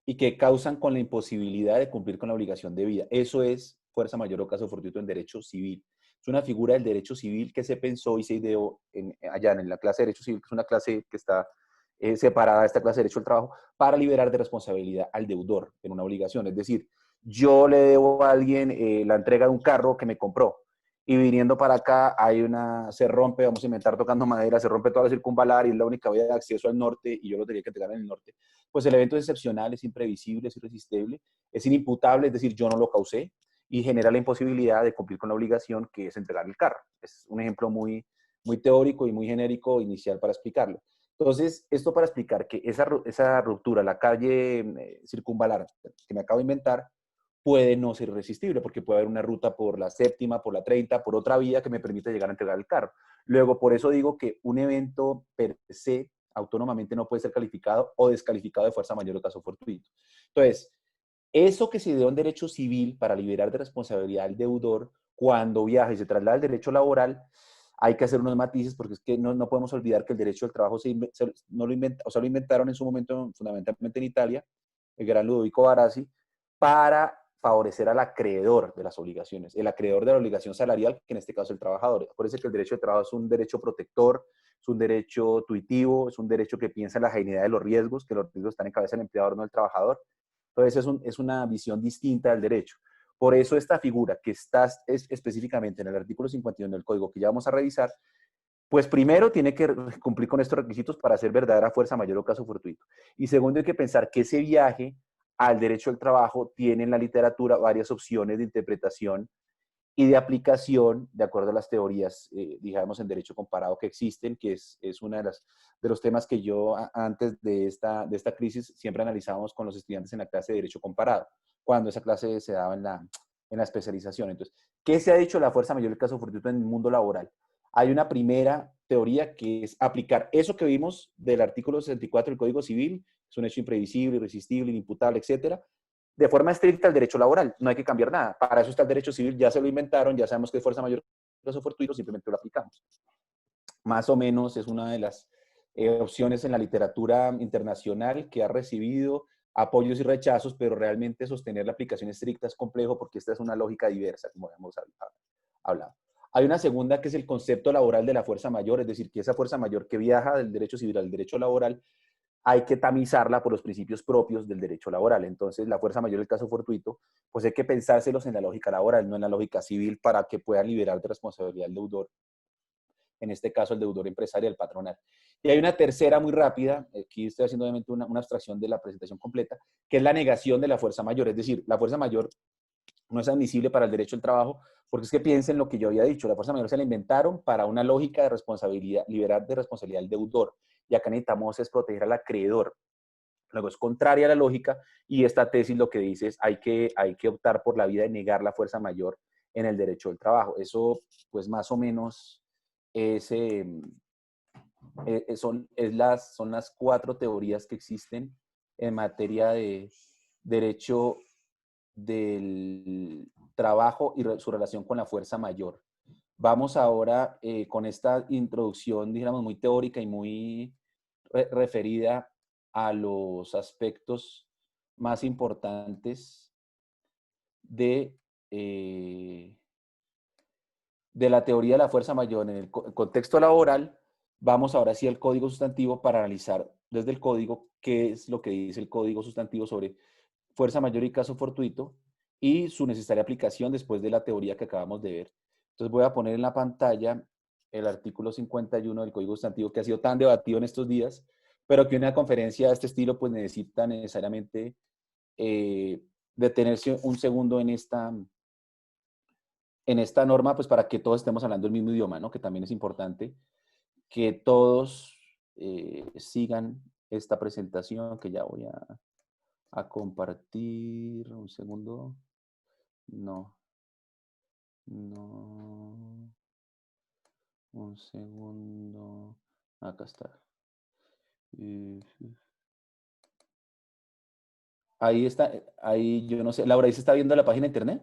y que causan con la imposibilidad de cumplir con la obligación debida. Eso es fuerza mayor o caso fortuito en derecho civil. Es una figura del derecho civil que se pensó y se ideó allá en la clase de derecho civil, que es una clase que está separada de esta clase de derecho del trabajo, para liberar de responsabilidad al deudor en una obligación. Es decir, yo le debo a alguien la entrega de un carro que me compró, y viniendo para acá se rompe, vamos a inventar tocando madera, se rompe toda la circunvalar y es la única vía de acceso al norte y yo lo tenía que entregar en el norte. Pues el evento es excepcional, es imprevisible, es irresistible, es inimputable, es decir, yo no lo causé, y genera la imposibilidad de cumplir con la obligación que es entregar el carro. Es un ejemplo muy teórico y muy genérico inicial para explicarlo. Entonces, esto para explicar que esa ruptura, la calle circunvalar que me acabo de inventar, puede no ser irresistible, porque puede haber una ruta por la séptima, por la 30, por otra vía que me permite llegar a entregar el carro. Luego, por eso digo que un evento per se autónomamente no puede ser calificado o descalificado de fuerza mayor o caso fortuito. Entonces, eso que se dio en derecho civil para liberar de responsabilidad al deudor cuando viaja y se traslada al derecho laboral, hay que hacer unos matices porque es que no podemos olvidar que el derecho del trabajo no lo inventaron en su momento fundamentalmente en Italia, el gran Ludovico Barassi, para favorecer al acreedor de las obligaciones, el acreedor de la obligación salarial, que en este caso es el trabajador. Acuérdense que el derecho de trabajo es un derecho protector, es un derecho tuitivo, es un derecho que piensa en la genuinidad de los riesgos, que los riesgos están en cabeza del empleador, no del trabajador. Entonces es una visión distinta del derecho. Por eso esta figura que está específicamente en el artículo 51 del Código que ya vamos a revisar, pues primero tiene que cumplir con estos requisitos para ser verdadera fuerza mayor o caso fortuito. Y segundo, hay que pensar que ese viaje al derecho del trabajo tiene en la literatura varias opciones de interpretación y de aplicación de acuerdo a las teorías, digamos, en derecho comparado que existen, que es una de los temas que yo antes de esta crisis siempre analizábamos con los estudiantes en la clase de derecho comparado, cuando esa clase se daba en la especialización. Entonces, ¿qué se ha dicho de la fuerza mayor del caso fortuito en el mundo laboral? Hay una primera teoría que es aplicar eso que vimos del artículo 64 del Código Civil, es un hecho imprevisible, irresistible, inimputable, etcétera, de forma estricta el derecho laboral. No hay que cambiar nada. Para eso está el derecho civil, ya se lo inventaron, ya sabemos que es fuerza mayor caso fortuito, simplemente lo aplicamos. Más o menos es una de las opciones en la literatura internacional que ha recibido apoyos y rechazos, pero realmente sostener la aplicación estricta es complejo porque esta es una lógica diversa, como hemos hablado. Hay una segunda que es el concepto laboral de la fuerza mayor, es decir, que esa fuerza mayor que viaja del derecho civil al derecho laboral hay que tamizarla por los principios propios del derecho laboral. Entonces, la fuerza mayor del caso fortuito, pues hay que pensárselos en la lógica laboral, no en la lógica civil, para que puedan liberar de responsabilidad al deudor, en este caso el deudor empresarial, patronal. Y hay una tercera muy rápida, aquí estoy haciendo obviamente una abstracción de la presentación completa, que es la negación de la fuerza mayor, es decir, la fuerza mayor no es admisible para el derecho al trabajo, porque es que piensen lo que yo había dicho, la fuerza mayor se la inventaron para una lógica de responsabilidad, liberar de responsabilidad al deudor, y acá necesitamos es proteger al acreedor. Luego es contraria a la lógica y esta tesis lo que dice es hay que optar por la vía de negar la fuerza mayor en el derecho del trabajo. Eso pues más o menos es, son las cuatro teorías que existen en materia de derecho del trabajo y su relación con la fuerza mayor. Vamos ahora con esta introducción, digamos, muy teórica y muy referida a los aspectos más importantes de, eh, de la teoría de la fuerza mayor en el contexto laboral. Vamos ahora sí al código sustantivo para analizar desde el código qué es lo que dice el código sustantivo sobre fuerza mayor y caso fortuito y su necesaria aplicación después de la teoría que acabamos de ver. Entonces voy a poner en la pantalla el artículo 51 del Código Sustantivo que ha sido tan debatido en estos días, pero que una conferencia de este estilo pues necesita necesariamente detenerse un segundo en esta norma, pues para que todos estemos hablando el mismo idioma, ¿no? Que también es importante que todos sigan esta presentación que ya voy a compartir. Un segundo. No, no. Un segundo. Acá está. Ahí está, ahí yo no sé. Laura, ¿ahí se está viendo la página de internet?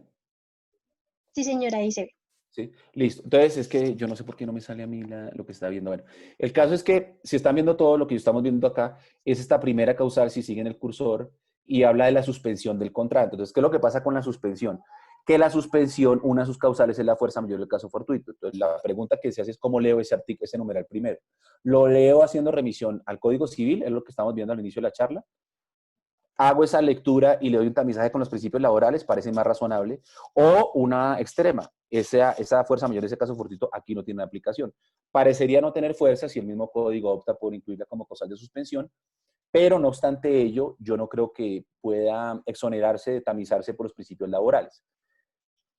Sí, señora, ahí se ve. Sí, listo. Entonces es que yo no sé por qué no me sale a mí lo que está viendo. Bueno, el caso es que si están viendo todo lo que estamos viendo acá, es esta primera causal, si siguen el cursor, y habla de la suspensión del contrato. Entonces, ¿qué es lo que pasa con la suspensión? Que la suspensión, una de sus causales es la fuerza mayor del caso fortuito. Entonces, la pregunta que se hace es cómo leo ese artículo, ese numeral primero. Lo leo haciendo remisión al Código Civil, es lo que estamos viendo al inicio de la charla. Hago esa lectura y le doy un tamizaje con los principios laborales, parece más razonable, o una extrema, esa fuerza mayor, ese caso fortuito, aquí no tiene aplicación. Parecería no tener fuerza si el mismo código opta por incluirla como causal de suspensión, pero no obstante ello, yo no creo que pueda exonerarse de tamizarse por los principios laborales.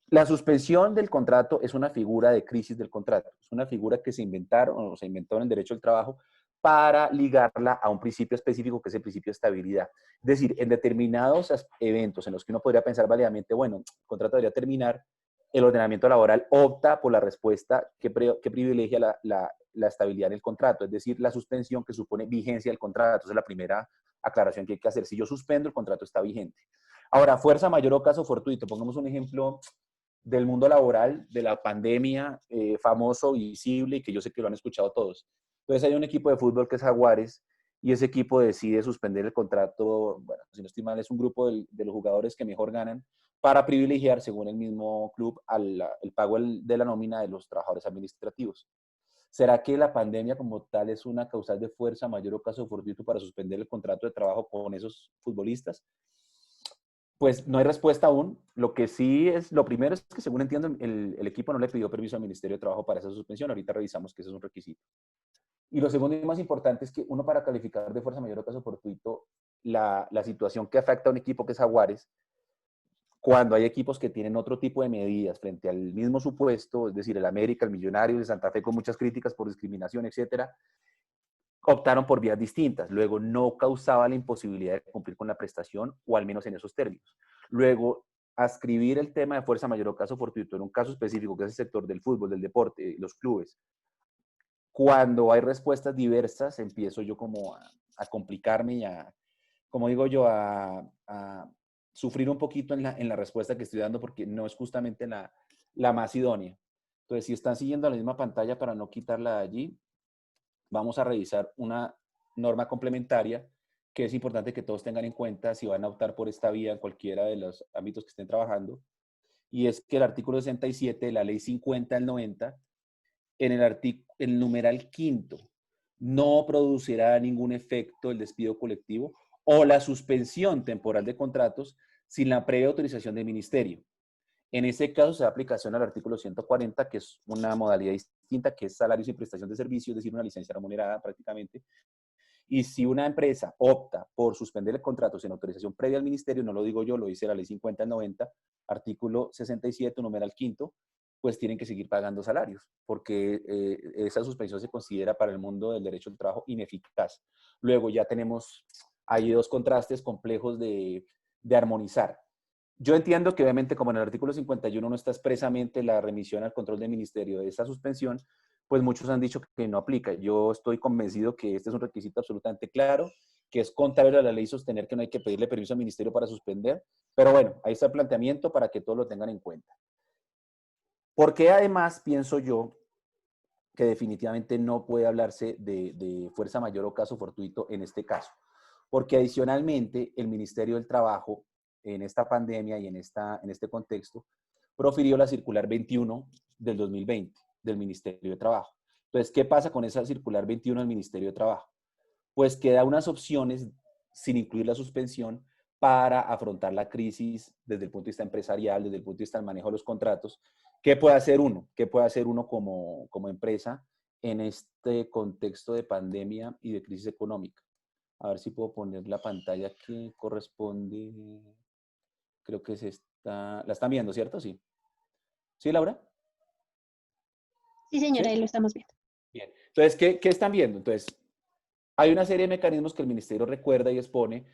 La suspensión del contrato es una figura de crisis del contrato, es una figura que se inventaron o se inventó en el derecho del trabajo para ligarla a un principio específico que es el principio de estabilidad. Es decir, en determinados eventos en los que uno podría pensar válidamente, bueno, el contrato debería terminar, el ordenamiento laboral opta por la respuesta que privilegia la estabilidad del contrato, es decir, la suspensión que supone vigencia del contrato. Esa es la primera aclaración que hay que hacer. Si yo suspendo, el contrato está vigente. Ahora, fuerza mayor o caso fortuito, pongamos un ejemplo del mundo laboral, de la pandemia, famoso, visible, y que yo sé que lo han escuchado todos. Entonces hay un equipo de fútbol que es Jaguares, y ese equipo decide suspender el contrato, bueno, si no estoy mal, es un grupo de los jugadores que mejor ganan, para privilegiar, según el mismo club, el pago de la nómina de los trabajadores administrativos. ¿Será que la pandemia como tal es una causal de fuerza mayor o caso fortuito para suspender el contrato de trabajo con esos futbolistas? Pues no hay respuesta aún. Lo que sí es, lo primero es que según entiendo, el equipo no le pidió permiso al Ministerio de Trabajo para esa suspensión. Ahorita revisamos que eso es un requisito. Y lo segundo y más importante es que uno para calificar de fuerza mayor o caso fortuito la situación que afecta a un equipo que es Jaguares, cuando hay equipos que tienen otro tipo de medidas frente al mismo supuesto, es decir, el América, el Millonarios de Santa Fe con muchas críticas por discriminación, etcétera, optaron por vías distintas. Luego no causaba la imposibilidad de cumplir con la prestación, o al menos en esos términos. Luego, ascribir el tema de fuerza mayor o caso fortuito en un caso específico, que es el sector del fútbol, del deporte, los clubes, cuando hay respuestas diversas, empiezo yo como a complicarme y a, como digo yo, a sufrir un poquito en la respuesta que estoy dando porque no es justamente la más idónea. Entonces, si están siguiendo la misma pantalla para no quitarla de allí, vamos a revisar una norma complementaria que es importante que todos tengan en cuenta si van a optar por esta vía en cualquiera de los ámbitos que estén trabajando. Y es que el artículo 67 de la ley 50 del 90, en el numeral quinto, no producirá ningún efecto el despido colectivo o la suspensión temporal de contratos sin la previa autorización del ministerio. En ese caso se da aplicación al artículo 140, que es una modalidad distinta, que es salarios y prestación de servicios, es decir, una licencia remunerada prácticamente. Y si una empresa opta por suspender el contrato sin autorización previa al ministerio, no lo digo yo, lo dice la ley 50 del 90, artículo 67, numeral quinto, pues tienen que seguir pagando salarios, porque esa suspensión se considera para el mundo del derecho del trabajo ineficaz. Luego ya tenemos ahí dos contrastes complejos de armonizar. Yo entiendo que obviamente como en el artículo 51 no está expresamente la remisión al control del ministerio de esa suspensión, pues muchos han dicho que no aplica. Yo estoy convencido que este es un requisito absolutamente claro, que es contrario a la ley sostener que no hay que pedirle permiso al ministerio para suspender, pero bueno, ahí está el planteamiento para que todos lo tengan en cuenta. Porque además pienso yo que definitivamente no puede hablarse de fuerza mayor o caso fortuito en este caso, porque adicionalmente el Ministerio del Trabajo en esta pandemia y en este contexto profirió la circular 21 del 2020 del Ministerio de Trabajo. Entonces, ¿qué pasa con esa circular 21 del Ministerio de Trabajo? Pues que da unas opciones sin incluir la suspensión para afrontar la crisis desde el punto de vista empresarial, desde el punto de vista del manejo de los contratos. ¿Qué puede hacer uno? ¿Qué puede hacer uno como empresa en este contexto de pandemia y de crisis económica? A ver si puedo poner la pantalla que corresponde. Creo que es esta. ¿La están viendo, cierto? Sí. ¿Sí, Laura? Sí, señora, ¿Sí? ahí lo estamos viendo. Bien. Entonces, ¿qué están viendo? Entonces, hay una serie de mecanismos que el ministerio recuerda y expone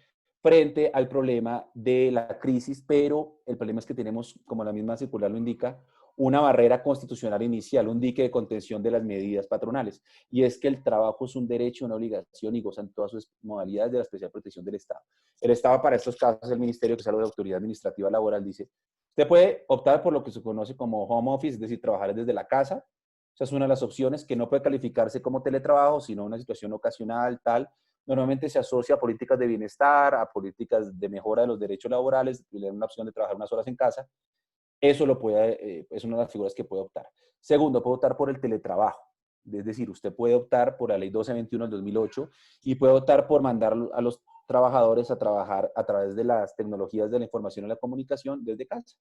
frente al problema de la crisis, pero el problema es que tenemos, como la misma circular lo indica, una barrera constitucional inicial, un dique de contención de las medidas patronales. Y es que el trabajo es un derecho, una obligación y gozan todas sus modalidades de la especial protección del Estado. El Estado, para estos casos, el ministerio, que es algo de autoridad administrativa laboral, dice, usted puede optar por lo que se conoce como home office, es decir, trabajar desde la casa. Esa es una de las opciones que no puede calificarse como teletrabajo, sino una situación ocasional, tal, normalmente se asocia a políticas de bienestar, a políticas de mejora de los derechos laborales, tener una opción de trabajar unas horas en casa. Eso es una de las figuras que puede optar. Segundo, puede optar por el teletrabajo. Es decir, usted puede optar por la ley 1221 del 2008 y puede optar por mandar a los trabajadores a trabajar a través de las tecnologías de la información y la comunicación desde casa.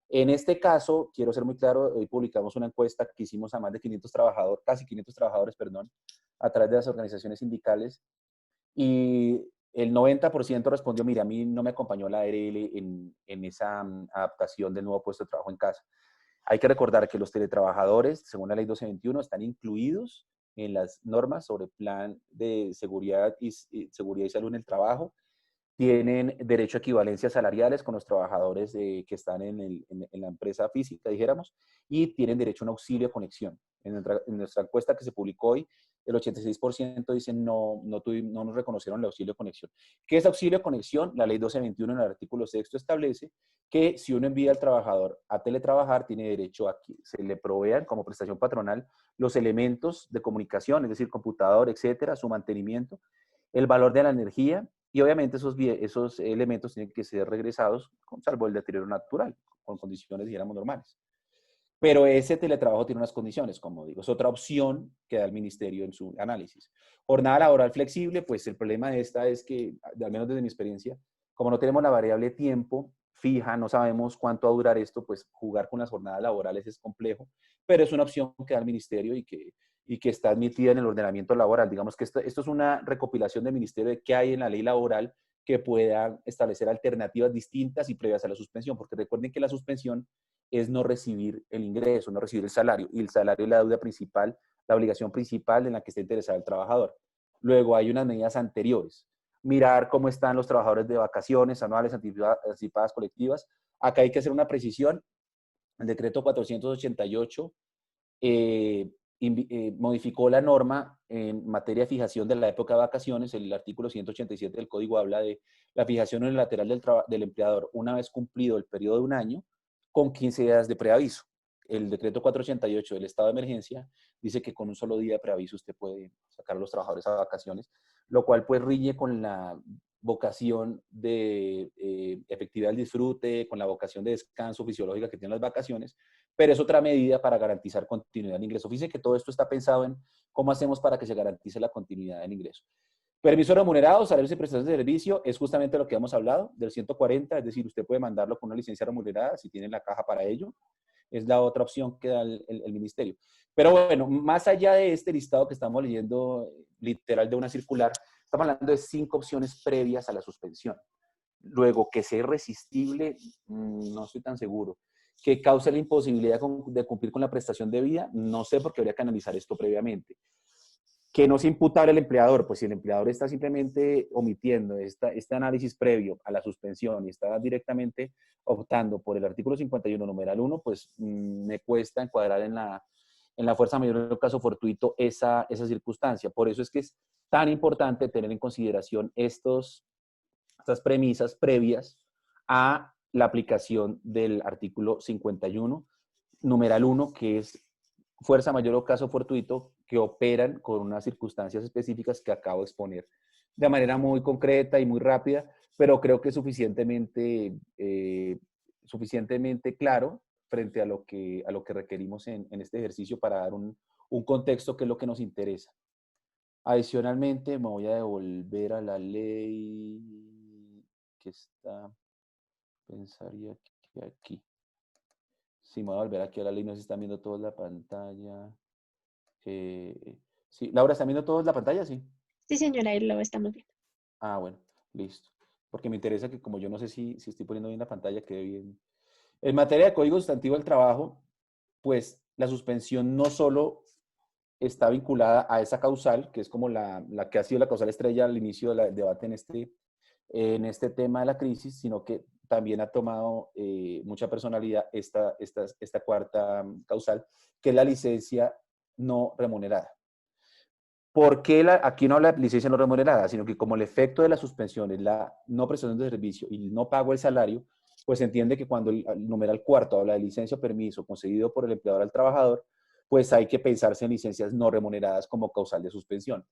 En este caso, quiero ser muy claro, hoy publicamos una encuesta que hicimos a más de 500 trabajadores, casi 500 trabajadores, perdón, a través de las organizaciones sindicales, y el 90% respondió, mira, a mí no me acompañó la ARL en esa adaptación del nuevo puesto de trabajo en casa. Hay que recordar que los teletrabajadores, según la ley 1221, están incluidos en las normas sobre plan de seguridad seguridad y salud en el trabajo, tienen derecho a equivalencias salariales con los trabajadores que están en la empresa física, dijéramos, y tienen derecho a un auxilio de conexión. En nuestra encuesta que se publicó hoy, el 86% dicen no nos reconocieron el auxilio de conexión. ¿Qué es auxilio de conexión? La ley 1221 en el artículo 6 establece que si uno envía al trabajador a teletrabajar, tiene derecho a que se le provean como prestación patronal los elementos de comunicación, es decir, computador, etcétera, su mantenimiento, el valor de la energía, y obviamente esos elementos tienen que ser regresados, salvo el deterioro natural, con condiciones, dijéramos, normales. Pero ese teletrabajo tiene unas condiciones, como digo, es otra opción que da el ministerio en su análisis. Jornada laboral flexible, pues el problema de esta es que, al menos desde mi experiencia, como no tenemos la variable tiempo fija, no sabemos cuánto va a durar esto, pues jugar con las jornadas laborales es complejo, pero es una opción que da el ministerio y que está admitida en el ordenamiento laboral. Digamos que esto es una recopilación del ministerio de qué hay en la ley laboral que pueda establecer alternativas distintas y previas a la suspensión, porque recuerden que la suspensión es no recibir el ingreso, no recibir el salario, y el salario es la deuda principal, la obligación principal en la que está interesado el trabajador. Luego hay unas medidas anteriores, mirar cómo están los trabajadores de vacaciones anuales, anticipadas colectivas. Acá hay que hacer una precisión. El decreto 488 modificó la norma en materia de fijación de la época de vacaciones. El artículo 187 del código habla de la fijación unilateral del empleador una vez cumplido el periodo de un año con 15 días de preaviso. El decreto 488 del estado de emergencia dice que con un solo día de preaviso usted puede sacar a los trabajadores a vacaciones, lo cual pues riñe con la vocación de efectividad del disfrute, con la vocación de descanso fisiológica que tienen las vacaciones, pero es otra medida para garantizar continuidad del ingreso. Fíjense que todo esto está pensado en cómo hacemos para que se garantice la continuidad del ingreso. Permiso remunerado, salarios y prestaciones de servicio, es justamente lo que hemos hablado, del 140, es decir, usted puede mandarlo con una licencia remunerada si tiene la caja para ello. Es la otra opción que da el ministerio. Pero bueno, más allá de este listado que estamos leyendo, literal de una circular, estamos hablando de 5 opciones previas a la suspensión. Luego, que sea irresistible, no estoy tan seguro. Que cause la imposibilidad de cumplir con la prestación debida, no sé, porque habría que analizar esto previamente. Que no se imputable el empleador, pues si el empleador está simplemente omitiendo este análisis previo a la suspensión y está directamente optando por el artículo 51, numeral 1, pues me cuesta encuadrar en la fuerza mayor en el caso fortuito esa circunstancia. Por eso es que es tan importante tener en consideración estas premisas previas a la aplicación del artículo 51, numeral 1, que es fuerza mayor o caso fortuito, que operan con unas circunstancias específicas que acabo de exponer de manera muy concreta y muy rápida, pero creo que es suficientemente claro frente a lo que requerimos en este ejercicio para dar un contexto que es lo que nos interesa. Adicionalmente, me voy a devolver a la ley que está, pensaría que aquí. Sí, me voy a volver aquí a la ley, no se están viendo todos la pantalla. Sí, Laura, ¿están viendo todos la pantalla? Sí. Sí, señora, ahí lo estamos viendo. Ah, bueno, listo. Porque me interesa que como yo no sé si estoy poniendo bien la pantalla, quede bien. En materia de Código Sustantivo del Trabajo, pues la suspensión no solo está vinculada a esa causal, que es como la que ha sido la causal estrella al inicio del debate en este tema de la crisis, sino que también ha tomado mucha personalidad esta cuarta causal, que es la licencia no remunerada. ¿Por qué aquí no habla de licencia no remunerada? Sino que como el efecto de la suspensión es la no prestación de servicio y no pago del salario, pues se entiende que cuando el numeral cuarto habla de licencia o permiso concedido por el empleador al trabajador, pues hay que pensarse en licencias no remuneradas como causal de suspensión.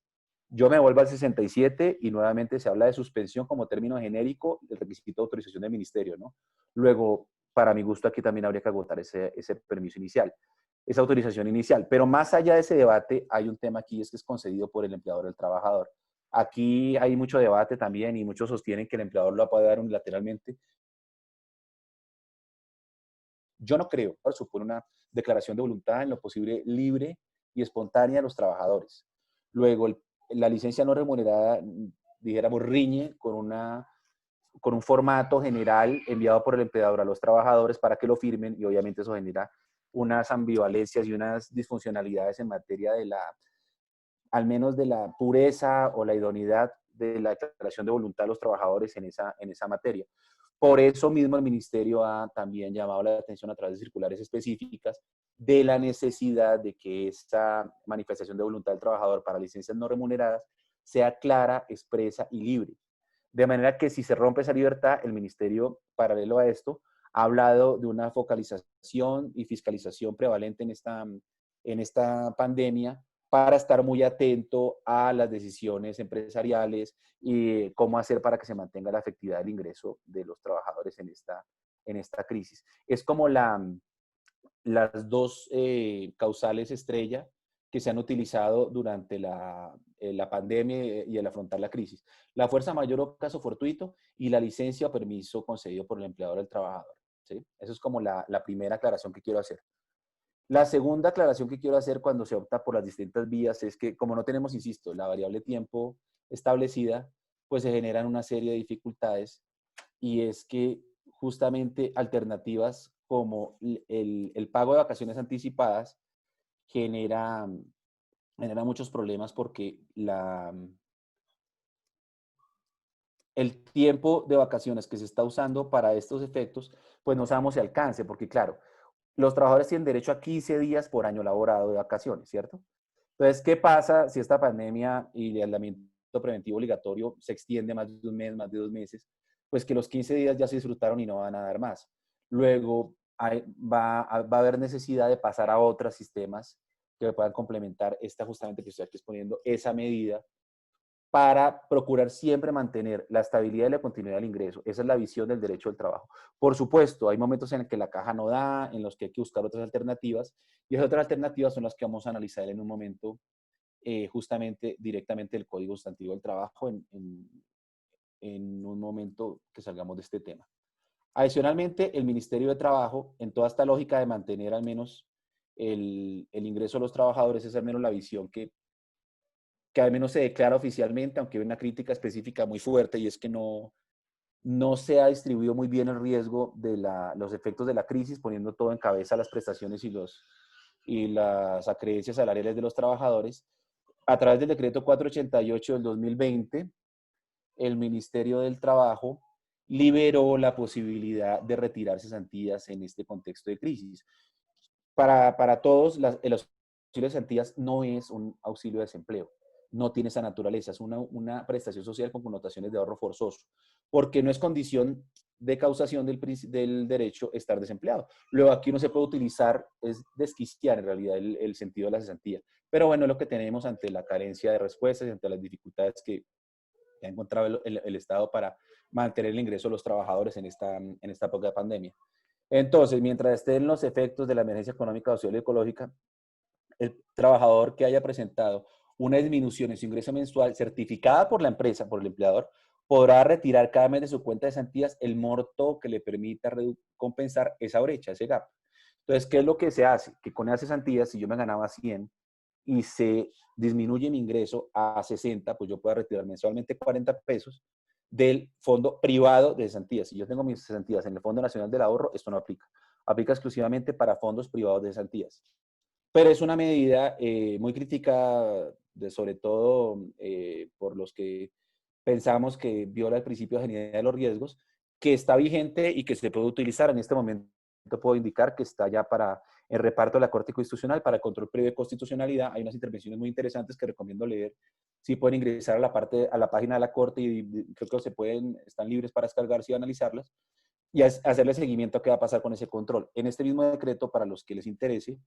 Yo me vuelvo al 67 y nuevamente se habla de suspensión como término genérico del requisito de autorización del ministerio, ¿no? Luego, para mi gusto, aquí también habría que agotar ese permiso inicial, esa autorización inicial. Pero más allá de ese debate, hay un tema aquí, es que es concedido por el empleador o el trabajador. Aquí hay mucho debate también y muchos sostienen que el empleador lo puede dar unilateralmente. Yo no creo, por supone una declaración de voluntad en lo posible libre y espontánea de los trabajadores. Luego, la licencia no remunerada, dijéramos, riñe con un formato general enviado por el empleador a los trabajadores para que lo firmen y obviamente eso genera unas ambivalencias y unas disfuncionalidades en materia de al menos de la pureza o la idoneidad de la declaración de voluntad de los trabajadores en esa materia. Por eso mismo el ministerio ha también llamado la atención a través de circulares específicas de la necesidad de que esta manifestación de voluntad del trabajador para licencias no remuneradas sea clara, expresa y libre. De manera que si se rompe esa libertad, el ministerio, paralelo a esto, ha hablado de una focalización y fiscalización prevalente en esta pandemia para estar muy atento a las decisiones empresariales y cómo hacer para que se mantenga la efectividad del ingreso de los trabajadores en esta crisis. Es como las dos causales estrella que se han utilizado durante la pandemia y el afrontar la crisis. La fuerza mayor o caso fortuito y la licencia o permiso concedido por el empleador al trabajador. ¿Sí? Eso es como la primera aclaración que quiero hacer. La segunda aclaración que quiero hacer cuando se opta por las distintas vías es que como no tenemos, insisto, la variable tiempo establecida, pues se generan una serie de dificultades y es que justamente alternativas como el pago de vacaciones anticipadas genera, genera muchos problemas porque el tiempo de vacaciones que se está usando para estos efectos, pues no sabemos si alcance, porque claro, los trabajadores tienen derecho a 15 días por año laborado de vacaciones, ¿cierto? Entonces, ¿qué pasa si esta pandemia y el aislamiento preventivo obligatorio se extiende más de un mes, más de 2 meses? Pues que los 15 días ya se disfrutaron y no van a dar más. Luego va a haber necesidad de pasar a otros sistemas que puedan complementar esta justamente que estoy aquí exponiendo, esa medida para procurar siempre mantener la estabilidad y la continuidad del ingreso. Esa es la visión del derecho del trabajo. Por supuesto, hay momentos en los que la caja no da, en los que hay que buscar otras alternativas, y esas otras alternativas son las que vamos a analizar en un momento, justamente directamente del Código Sustantivo del Trabajo, en un momento que salgamos de este tema. Adicionalmente, el Ministerio de Trabajo, en toda esta lógica de mantener al menos el ingreso de los trabajadores, es al menos la visión que al menos se declara oficialmente, aunque hay una crítica específica muy fuerte, y es que no se ha distribuido muy bien el riesgo de los efectos de la crisis, poniendo todo en cabeza las prestaciones y las acreencias salariales de los trabajadores. A través del decreto 488 del 2020, el Ministerio del Trabajo liberó la posibilidad de retirar cesantías en este contexto de crisis. Para todos, el auxilio de cesantías no es un auxilio de desempleo, no tiene esa naturaleza, es una prestación social con connotaciones de ahorro forzoso, porque no es condición de causación del derecho estar desempleado. Luego aquí no se puede utilizar, es desquiciar en realidad el sentido de la cesantía. Pero bueno, es lo que tenemos ante la carencia de respuestas y ante las dificultades que ha encontrado el Estado para mantener el ingreso de los trabajadores en esta época de pandemia. Entonces, mientras estén los efectos de la emergencia económica, social y ecológica, el trabajador que haya presentado una disminución en su ingreso mensual certificada por la empresa, por el empleador, podrá retirar cada mes de su cuenta de cesantías el monto que le permita compensar esa brecha, ese gap. Entonces, ¿qué es lo que se hace? Que con esas cesantías, si yo me ganaba 100 y se disminuye mi ingreso a 60, pues yo puedo retirar mensualmente 40 pesos del fondo privado de cesantías. Si yo tengo mis cesantías en el Fondo Nacional del Ahorro, esto no aplica. Aplica exclusivamente para fondos privados de cesantías. Pero es una medida muy crítica, sobre todo por los que pensamos que viola el principio de generalidad de los riesgos, que está vigente y que se puede utilizar. En este momento puedo indicar que está ya para el reparto de la Corte Constitucional, para el control previo de constitucionalidad. Hay unas intervenciones muy interesantes que recomiendo leer. Si pueden ingresar a la página de la Corte y creo que están libres para descargarse y analizarlas y hacerle seguimiento a qué va a pasar con ese control. En este mismo decreto, para los que les interese,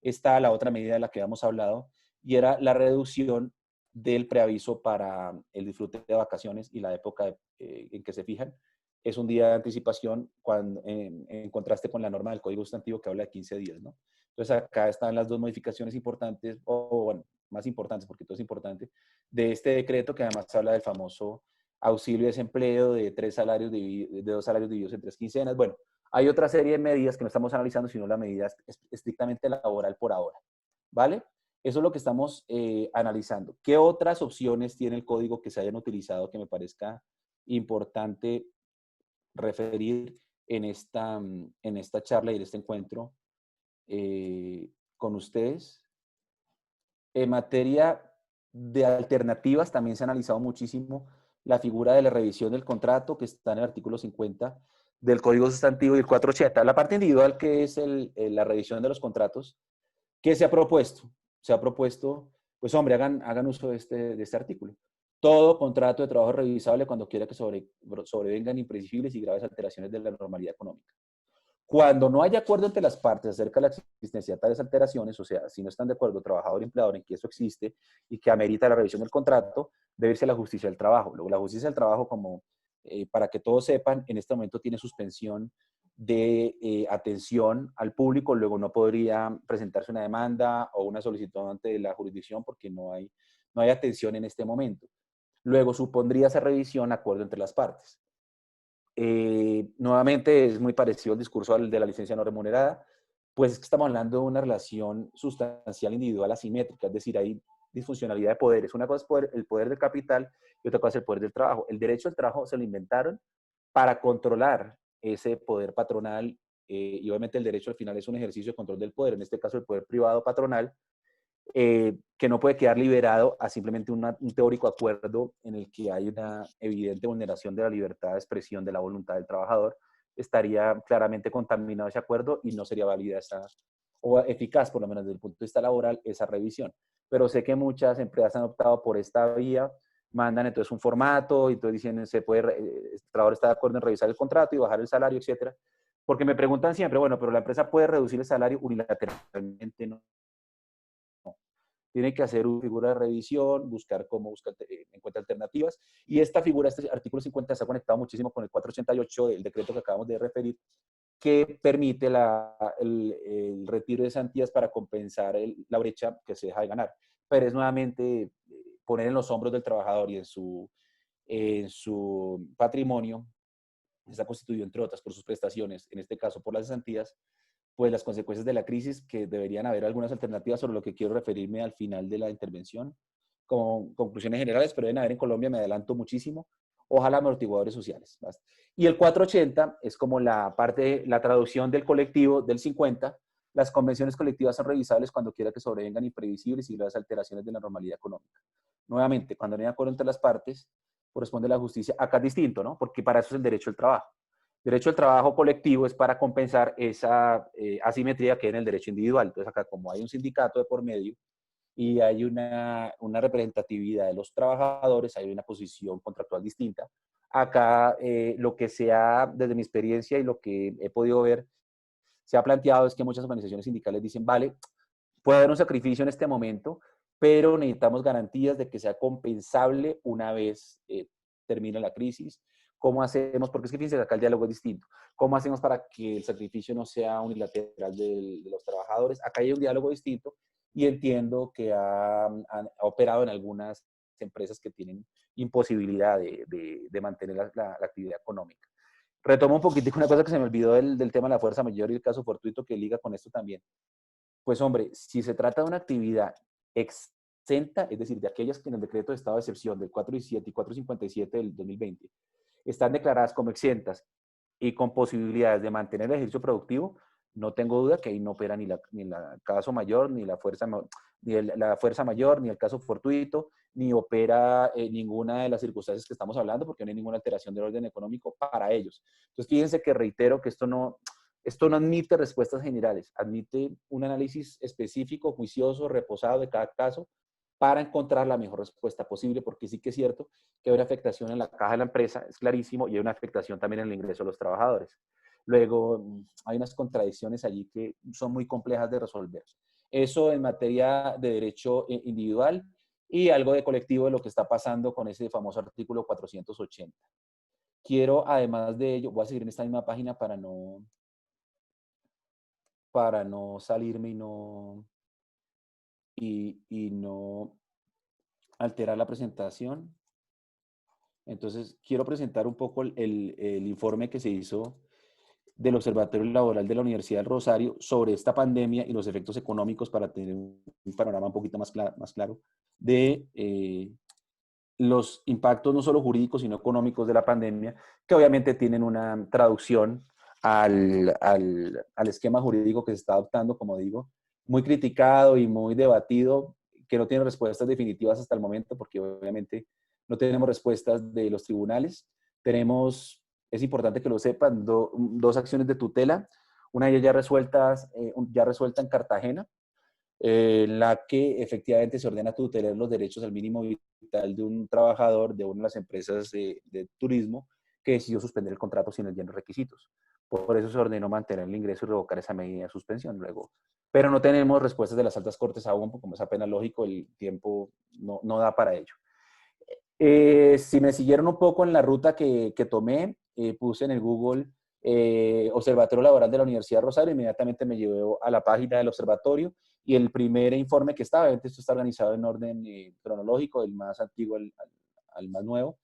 está la otra medida de la que habíamos hablado y era la reducción del preaviso para el disfrute de vacaciones y la época en que se fijan. Es un día de anticipación cuando, en contraste con la norma del Código Sustantivo que habla de 15 días, ¿no? Entonces acá están las dos modificaciones importantes, o bueno, más importantes, porque todo es importante, de este decreto que además habla del famoso auxilio de desempleo de 2 salarios divididos en 3 quincenas. Bueno, hay otra serie de medidas que no estamos analizando, sino la medida estrictamente laboral por ahora, ¿vale? Eso es lo que estamos analizando. ¿Qué otras opciones tiene el código que se hayan utilizado que me parezca importante referir en esta charla y en este encuentro con ustedes? En materia de alternativas, también se ha analizado muchísimo la figura de la revisión del contrato, que está en el artículo 50 del Código Sustantivo y el 480. La parte individual, que es la revisión de los contratos, ¿qué se ha propuesto? Se ha propuesto, pues hombre, hagan uso de este artículo. Todo contrato de trabajo revisable cuando quiera que sobrevengan imprevisibles y graves alteraciones de la normalidad económica. Cuando no haya acuerdo entre las partes acerca de la existencia de tales alteraciones, o sea, si no están de acuerdo trabajador y empleador en que eso existe y que amerita la revisión del contrato, debe irse a la justicia del trabajo. Luego, la justicia del trabajo, como para que todos sepan, en este momento tiene suspensión de atención al público, luego no podría presentarse una demanda o una solicitud ante la jurisdicción porque no hay atención en este momento. Luego supondría esa revisión acuerdo entre las partes. Nuevamente es muy parecido al discurso de la licencia no remunerada, pues es que estamos hablando de una relación sustancial individual asimétrica, es decir, hay disfuncionalidad de poderes. Una cosa es el poder del capital y otra cosa es el poder del trabajo. El derecho al trabajo se lo inventaron para controlar ese poder patronal y obviamente el derecho al final es un ejercicio de control del poder, en este caso el poder privado patronal, que no puede quedar liberado a simplemente un teórico acuerdo en el que hay una evidente vulneración de la libertad de expresión de la voluntad del trabajador, estaría claramente contaminado ese acuerdo y no sería válida o eficaz, por lo menos desde el punto de vista laboral, esa revisión. Pero sé que muchas empresas han optado por esta vía, mandan entonces un formato y entonces dicen, el trabajador está de acuerdo en revisar el contrato y bajar el salario, etcétera. Porque me preguntan siempre, bueno, pero la empresa puede reducir el salario unilateralmente, ¿no? Tiene que hacer una figura de revisión, buscar cómo encuentra alternativas. Y esta figura, este artículo 50, está conectado muchísimo con el 488 del decreto que acabamos de referir, que permite el retiro de cesantías para compensar la brecha que se deja de ganar. Pero es nuevamente poner en los hombros del trabajador y en su patrimonio, está constituido, entre otras, por sus prestaciones, en este caso por las cesantías, pues las consecuencias de la crisis, que deberían haber algunas alternativas sobre lo que quiero referirme al final de la intervención, como conclusiones generales, pero deben haber en Colombia, me adelanto muchísimo, ojalá amortiguadores sociales. ¿Basta? Y el 480 es como la traducción del colectivo del 50, las convenciones colectivas son revisables cuando quiera que sobrevengan imprevisibles y graves alteraciones de la normalidad económica. Nuevamente, cuando no hay acuerdo entre las partes, corresponde a la justicia. Acá es distinto, ¿no? Porque para eso es el derecho al trabajo. Derecho al trabajo colectivo es para compensar esa asimetría que hay en el derecho individual. Entonces acá, como hay un sindicato de por medio y hay una representatividad de los trabajadores, hay una posición contractual distinta. Acá lo que sea, desde mi experiencia y lo que he podido ver, se ha planteado es que muchas organizaciones sindicales dicen, vale, puede haber un sacrificio en este momento, pero necesitamos garantías de que sea compensable una vez termine la crisis. ¿Cómo hacemos? Porque es que fíjense que acá el diálogo es distinto. ¿Cómo hacemos para que el sacrificio no sea unilateral de los trabajadores? Acá hay un diálogo distinto y entiendo que ha operado en algunas empresas que tienen imposibilidad de mantener la actividad económica. Retomo un poquitico una cosa que se me olvidó del tema de la fuerza mayor y el caso fortuito que liga con esto también. Pues hombre, si se trata de una actividad exenta, es decir, de aquellas que en el decreto de estado de excepción del 417 y 457 del 2020 están declaradas como exentas y con posibilidades de mantener el ejercicio productivo, no tengo duda que ahí no opera ni la caso mayor, la fuerza mayor, ni el caso fortuito, ni opera ninguna de las circunstancias que estamos hablando, porque no hay ninguna alteración del orden económico para ellos. Entonces, fíjense que reitero que esto no admite respuestas generales, admite un análisis específico, juicioso, reposado de cada caso para encontrar la mejor respuesta posible, porque sí que es cierto que hay una afectación en la caja de la empresa, es clarísimo, y hay una afectación también en el ingreso de los trabajadores. Luego, hay unas contradicciones allí que son muy complejas de resolver. Eso en materia de derecho individual. y algo de colectivo de lo que está pasando con ese famoso artículo 480. Quiero, además de ello, voy a seguir en esta misma página para no salirme y no alterar la presentación. Entonces, quiero presentar un poco el informe que se hizo del Observatorio Laboral de la Universidad del Rosario sobre esta pandemia y los efectos económicos para tener un panorama un poquito más claro de los impactos no solo jurídicos, sino económicos de la pandemia, que obviamente tienen una traducción al esquema jurídico que se está adoptando, como digo, muy criticado y muy debatido, que no tiene respuestas definitivas hasta el momento, porque obviamente no tenemos respuestas de los tribunales. Tenemos, es importante que lo sepan, dos acciones de tutela, una de ellas ya resuelta en Cartagena, la que efectivamente se ordena tutelar los derechos al mínimo vital de un trabajador de una de las empresas de turismo que decidió suspender el contrato sin los llenos requisitos. Por eso se ordenó mantener el ingreso y revocar esa medida de suspensión luego. Pero no tenemos respuestas de las altas cortes aún, como es apenas lógico, el tiempo no da para ello. Si me siguieron un poco en la ruta que tomé, puse en el Google Observatorio Laboral de la Universidad de Rosario, inmediatamente me llevó a la página del observatorio y el primer informe que estaba, esto está organizado en orden cronológico, del más antiguo al más nuevo,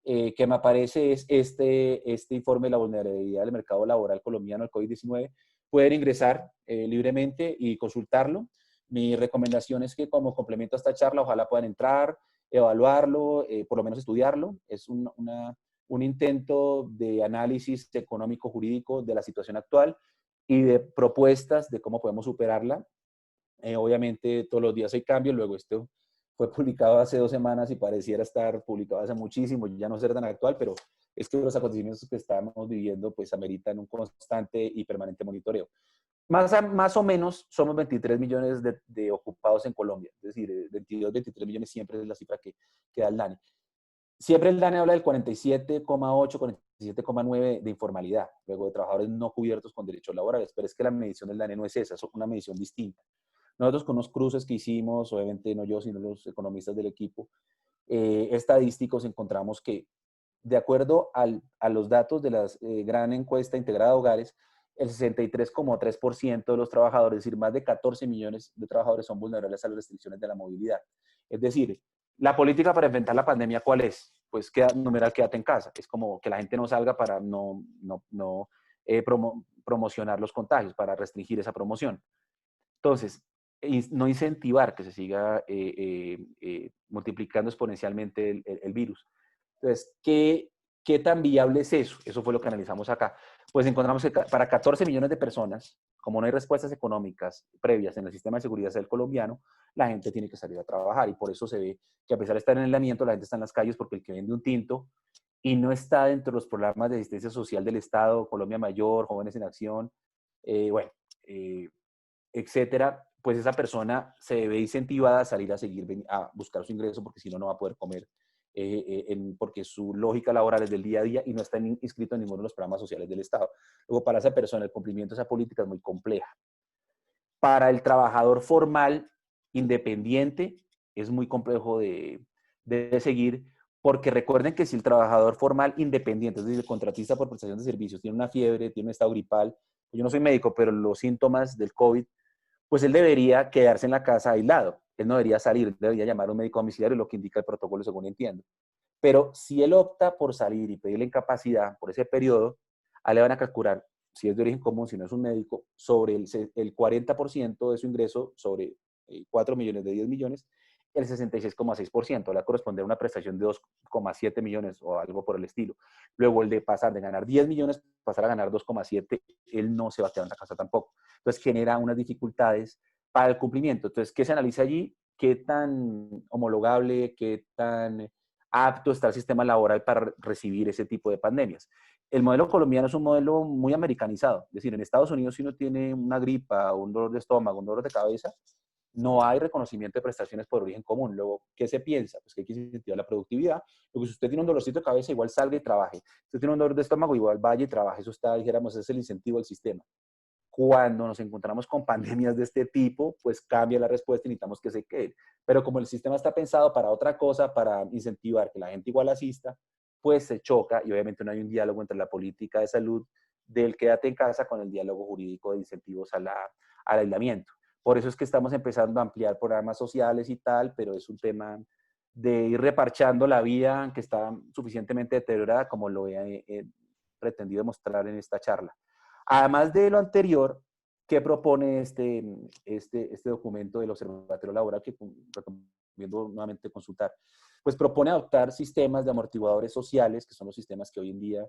que me aparece es este informe de la vulnerabilidad del mercado laboral colombiano al COVID-19. Pueden ingresar libremente y consultarlo. Mi recomendación es que como complemento a esta charla, ojalá puedan entrar, evaluarlo, por lo menos estudiarlo. Es un intento de análisis económico-jurídico de la situación actual y de propuestas de cómo podemos superarla. Obviamente todos los días hay cambios, luego esto fue publicado hace 2 semanas y pareciera estar publicado hace muchísimo, ya no ser tan actual, pero es que los acontecimientos que estamos viviendo pues ameritan un constante y permanente monitoreo. Más o menos somos 23 millones de ocupados en Colombia, es decir, 22, 23 millones siempre es la cifra que da el DANE. Siempre el DANE habla del 47,8, 47,9 de informalidad, luego de trabajadores no cubiertos con derechos laborales, pero es que la medición del DANE no es esa, es una medición distinta. Nosotros con unos cruces que hicimos, obviamente no yo, sino los economistas del equipo, estadísticos, encontramos que de acuerdo a los datos de la gran encuesta integrada de hogares, el 63,3% de los trabajadores, es decir, más de 14 millones de trabajadores son vulnerables a las restricciones de la movilidad. Es decir, la política para enfrentar la pandemia, ¿cuál es? Pues numeral, quédate en casa. Es como que la gente no salga para promocionar los contagios, para restringir esa promoción. Entonces, no incentivar que se siga multiplicando exponencialmente el virus. Entonces, ¿qué tan viable es eso? Eso fue lo que analizamos acá. Pues encontramos que para 14 millones de personas, como no hay respuestas económicas previas en el sistema de seguridad social colombiano, la gente tiene que salir a trabajar y por eso se ve que a pesar de estar en el aislamiento, la gente está en las calles porque el que vende un tinto y no está dentro de los programas de asistencia social del Estado, Colombia Mayor, Jóvenes en Acción, bueno, etcétera, pues esa persona se ve incentivada a salir a buscar su ingreso porque si no, no va a poder comer, porque su lógica laboral es del día a día y no está inscrito en ninguno de los programas sociales del Estado. Luego, para esa persona, el cumplimiento de esa política es muy compleja. Para el trabajador formal, independiente, es muy complejo de seguir, porque recuerden que si el trabajador formal independiente, es decir, el contratista por prestación de servicios, tiene una fiebre, tiene un estado gripal, yo no soy médico, pero los síntomas del COVID, pues él debería quedarse en la casa aislado. Él no debería salir, debería llamar a un médico domiciliario, lo que indica el protocolo, según entiendo. Pero si él opta por salir y pedir la incapacidad por ese periodo, a él le van a calcular, si es de origen común, si no es un médico, sobre el 40% de su ingreso, sobre 4 millones de 10 millones, el 66,6%, le va a corresponder a una prestación de 2,7 millones o algo por el estilo. Luego el de pasar de ganar 10 millones, pasar a ganar 2,7, él no se va a quedar en la casa tampoco. Entonces genera unas dificultades para el cumplimiento. Entonces, ¿qué se analiza allí? ¿Qué tan homologable, qué tan apto está el sistema laboral para recibir ese tipo de pandemias? El modelo colombiano es un modelo muy americanizado. Es decir, en Estados Unidos, si uno tiene una gripa, un dolor de estómago, un dolor de cabeza, no hay reconocimiento de prestaciones por origen común. Luego, ¿qué se piensa? Pues que hay que incentivar la productividad. Luego, si usted tiene un dolorcito de cabeza, igual salga y trabaje. Si usted tiene un dolor de estómago, igual vaya y trabaje. Eso está, dijéramos, ese es el incentivo del sistema. Cuando nos encontramos con pandemias de este tipo, pues cambia la respuesta y necesitamos que se quede. Pero como el sistema está pensado para otra cosa, para incentivar que la gente igual asista, pues se choca y obviamente no hay un diálogo entre la política de salud del quédate en casa con el diálogo jurídico de incentivos al aislamiento. Por eso es que estamos empezando a ampliar programas sociales y tal, pero es un tema de ir reparchando la vía que está suficientemente deteriorada como lo he pretendido mostrar en esta charla. Además de lo anterior, ¿qué propone este documento del Observatorio Laboral que recomiendo nuevamente consultar? Pues propone adoptar sistemas de amortiguadores sociales, que son los sistemas que hoy en día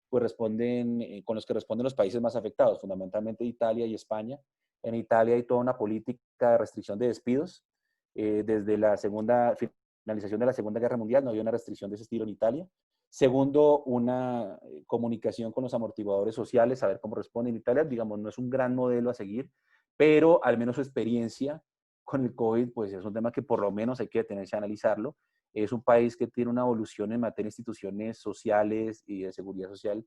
pues responden, con los que responden los países más afectados, fundamentalmente Italia y España. En Italia hay toda una política de restricción de despidos. Desde la finalización de la Segunda Guerra Mundial no había una restricción de ese estilo en Italia. Segundo, una comunicación con los amortiguadores sociales, saber cómo responden en Italia. Digamos, no es un gran modelo a seguir, pero al menos su experiencia con el COVID, pues es un tema que por lo menos hay que detenerse a analizarlo. Es un país que tiene una evolución en materia de instituciones sociales y de seguridad social,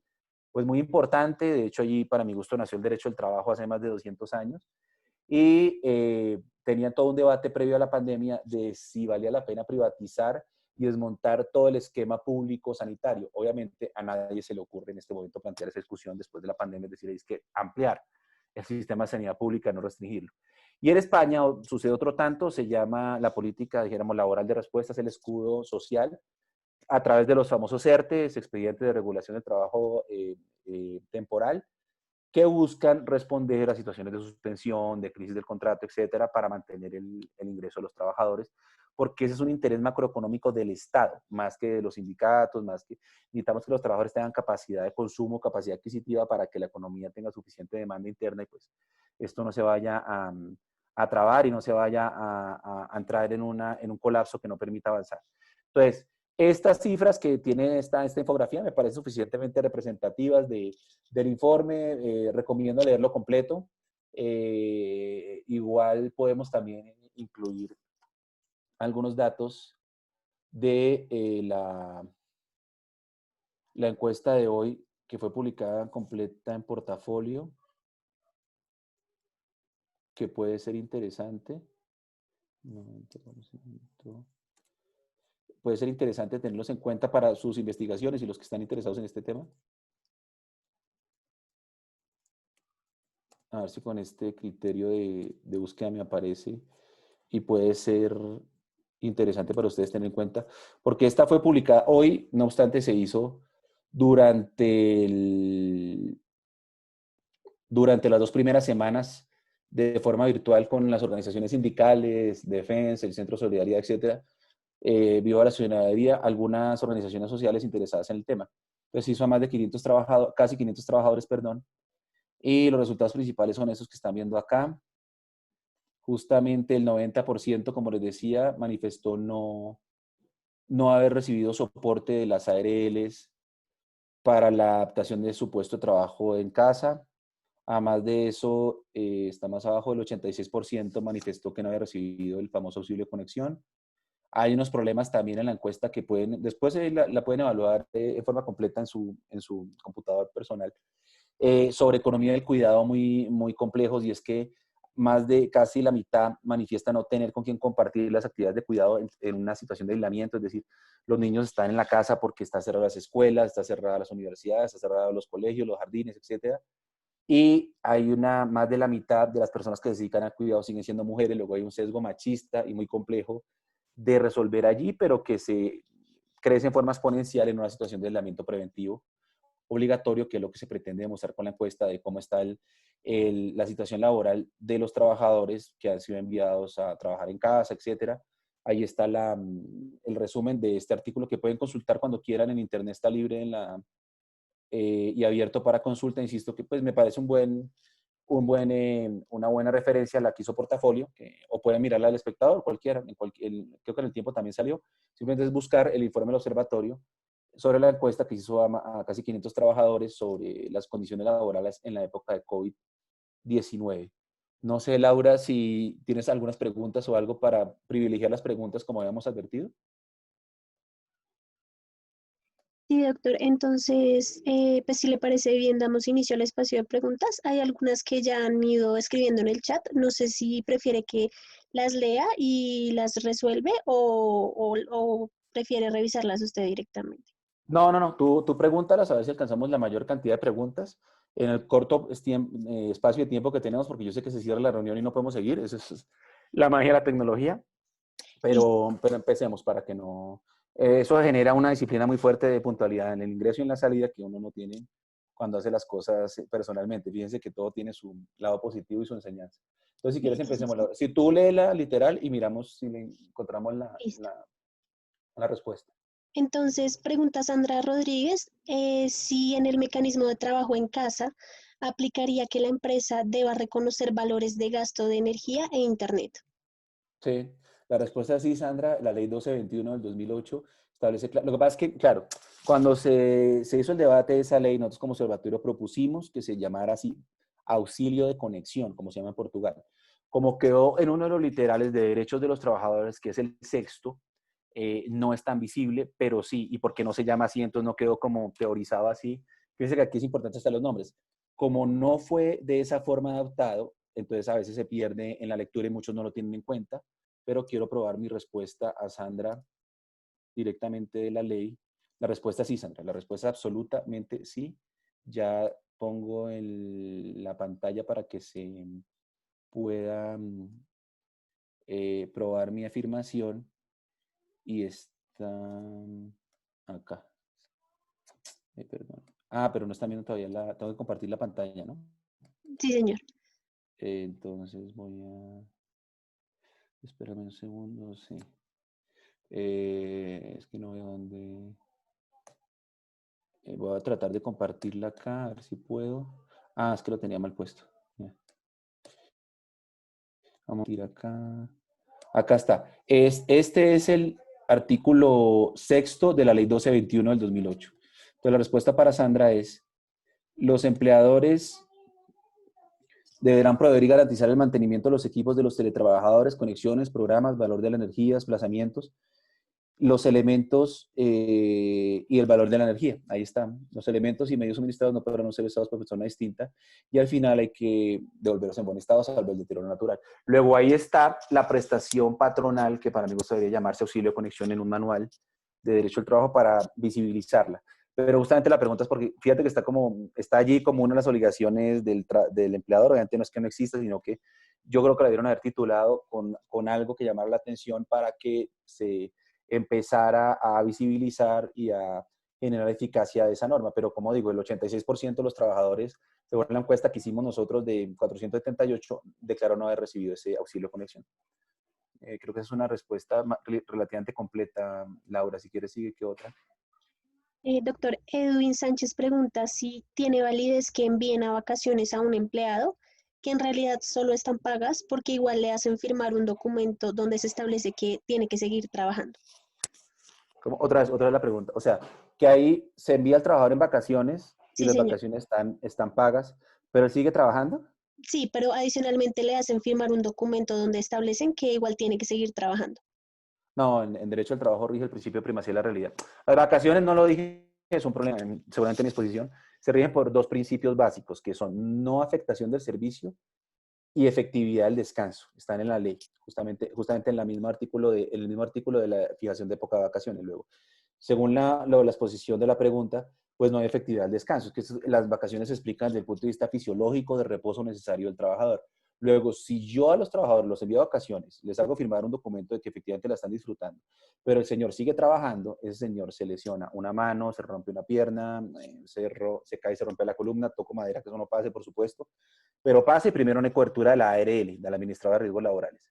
pues muy importante. De hecho, allí, para mi gusto, nació el derecho al trabajo hace más de 200 años. Y tenía todo un debate previo a la pandemia de si valía la pena privatizar y desmontar todo el esquema público sanitario. Obviamente a nadie se le ocurre en este momento plantear esa discusión después de la pandemia, es decir, es que ampliar el sistema de sanidad pública, no restringirlo. Y en España sucede otro tanto, se llama la política, dijéramos, laboral de respuestas, el escudo social, a través de los famosos ERTES, expedientes de regulación del trabajo temporal, que buscan responder a situaciones de suspensión, de crisis del contrato, etcétera, para mantener el ingreso de los trabajadores, porque ese es un interés macroeconómico del Estado, más que de los sindicatos, más que necesitamos que los trabajadores tengan capacidad de consumo, capacidad adquisitiva para que la economía tenga suficiente demanda interna y pues esto no se vaya a trabar y no se vaya a entrar en un colapso que no permita avanzar. Entonces, estas cifras que tiene esta infografía me parecen suficientemente representativas del informe. Recomiendo leerlo completo. Igual podemos también incluir algunos datos de la encuesta de hoy, que fue publicada completa en Portafolio, que puede ser interesante. Puede ser interesante tenerlos en cuenta para sus investigaciones y los que están interesados en este tema. A ver si con este criterio de búsqueda me aparece y puede ser interesante para ustedes tener en cuenta, porque esta fue publicada hoy, no obstante se hizo durante, durante las 2 primeras semanas de forma virtual con las organizaciones sindicales, Defensa, el Centro de Solidaridad, etcétera, Viva la Ciudadanía, algunas organizaciones sociales interesadas en el tema. Entonces hizo a más de 500 trabajadores, casi 500 trabajadores, perdón, y los resultados principales son esos que están viendo acá. Justamente el 90%, como les decía, manifestó no haber recibido soporte de las ARLs para la adaptación de su puesto de trabajo en casa. Además de eso, está más abajo del 86% manifestó que no había recibido el famoso auxilio de conexión. Hay unos problemas también en la encuesta que pueden, después la pueden evaluar en forma completa en su computador personal, sobre economía del cuidado muy complejos, y es que más de casi la mitad manifiesta no tener con quién compartir las actividades de cuidado en una situación de aislamiento, es decir, los niños están en la casa porque están cerradas las escuelas, están cerradas las universidades, están cerrados los colegios, los jardines, etcétera. Y hay más de la mitad de las personas que se dedican al cuidado siguen siendo mujeres, luego hay un sesgo machista y muy complejo de resolver allí, pero que se crece en forma exponencial en una situación de aislamiento preventivo obligatorio, que es lo que se pretende demostrar con la encuesta de cómo está la situación laboral de los trabajadores que han sido enviados a trabajar en casa, etcétera. Ahí está el resumen de este artículo que pueden consultar cuando quieran en internet, está libre y abierto para consulta. Insisto que pues me parece una buena referencia a la que hizo Portafolio, o pueden mirarla al espectador, cualquiera, creo que en el tiempo también salió. Simplemente es buscar el informe del observatorio sobre la encuesta que se hizo a casi 500 trabajadores sobre las condiciones laborales en la época de COVID-19. No sé, Laura, si tienes algunas preguntas o algo para privilegiar las preguntas como habíamos advertido. Sí, doctor. Entonces, pues si le parece bien, damos inicio al espacio de preguntas. Hay algunas que ya han ido escribiendo en el chat. No sé si prefiere que las lea y las resuelve o prefiere revisarlas usted directamente. No, no, no, tú pregúntalas a ver si alcanzamos la mayor cantidad de preguntas en el corto espacio de tiempo que tenemos, porque yo sé que se cierra la reunión y no podemos seguir. Eso es la magia de la tecnología. Listo. Pero empecemos para que no... eso genera una disciplina muy fuerte de puntualidad en el ingreso y en la salida que uno no tiene cuando hace las cosas personalmente. Fíjense que todo tiene su lado positivo y su enseñanza. Entonces, si quieres, Listo, sí, empecemos. sí. Si tú lees la literal y miramos si le encontramos Listo. la respuesta. Entonces, pregunta Sandra Rodríguez, si en el mecanismo de trabajo en casa aplicaría que la empresa deba reconocer valores de gasto de energía e internet. Sí, la respuesta es sí, Sandra. La ley 1221 del 2008 establece, lo que pasa es que, claro, cuando se hizo el debate de esa ley, nosotros como observatorio propusimos que se llamara así auxilio de conexión, como se llama en Portugal. Como quedó en uno de los literales de derechos de los trabajadores, que es el sexto, no es tan visible, pero sí, y porque no se llama así, entonces no quedó como teorizado así. Fíjense que aquí es importante estar los nombres. Como no fue de esa forma adoptado, entonces a veces se pierde en la lectura y muchos no lo tienen en cuenta, pero quiero probar mi respuesta a Sandra directamente de la ley. La respuesta es sí, Sandra, la respuesta es absolutamente sí. Ya pongo la pantalla para que se pueda probar mi afirmación y está acá. Perdón. Ah, pero no está viendo todavía tengo que compartir la pantalla, ¿no? Sí, señor. Entonces voy a, espérame un segundo, sí. Es que no veo dónde. Voy a tratar de compartirla acá, a ver si puedo. Ah, es que lo tenía mal puesto. Ya. Vamos a ir acá. Acá está. Este es el artículo sexto de la ley 1221 del 2008. Entonces, la respuesta para Sandra es, los empleadores deberán proveer y garantizar el mantenimiento de los equipos de los teletrabajadores, conexiones, programas, valor de la energía, desplazamientos, los elementos y el valor de la energía. Ahí están. Los elementos y medios suministrados no podrán ser usados por persona distinta y al final hay que devolverlos en buen estado salvo el deterioro natural. Luego ahí está la prestación patronal, que para mí debería llamarse auxilio de conexión en un manual de derecho al trabajo para visibilizarla. Pero justamente la pregunta es porque fíjate que está allí como una de las obligaciones del empleador. Obviamente no es que no exista, sino que yo creo que la debieron haber titulado con algo que llamara la atención para que se empezar a visibilizar y a generar eficacia de esa norma. Pero como digo, el 86% de los trabajadores, según la encuesta que hicimos nosotros de 478, declaró no haber recibido ese auxilio de conexión. Creo que es una respuesta relativamente completa, Laura. Si quieres, sigue que otra. Doctor Edwin Sánchez pregunta si tiene validez que envíen a vacaciones a un empleado que en realidad solo están pagas porque igual le hacen firmar un documento donde se establece que tiene que seguir trabajando. Otra vez la pregunta. O sea, que ahí se envía al trabajador en vacaciones y Sí, las señor. vacaciones están pagas, pero él sigue trabajando. Sí, pero adicionalmente le hacen firmar un documento donde establecen que igual tiene que seguir trabajando. No, en derecho al trabajo rige el principio de primacía de la realidad. Las vacaciones, no lo dije, es un problema, seguramente en mi exposición, se rigen por dos principios básicos, que son no afectación del servicio y efectividad del descanso. Están en la ley, justamente en el mismo artículo de la fijación de época de vacaciones. Luego, según la exposición de la pregunta, pues no hay efectividad del descanso. Es que las vacaciones se explican desde el punto de vista fisiológico de reposo necesario del trabajador. Luego, si yo a los trabajadores los envío a vacaciones, les hago firmar un documento de que efectivamente la están disfrutando, pero el señor sigue trabajando, ese señor se lesiona una mano, se rompe una pierna, se cae, se rompe la columna, toco madera, que eso no pase, por supuesto, pero pase primero una cobertura de la ARL, de la Administradora de Riesgos Laborales.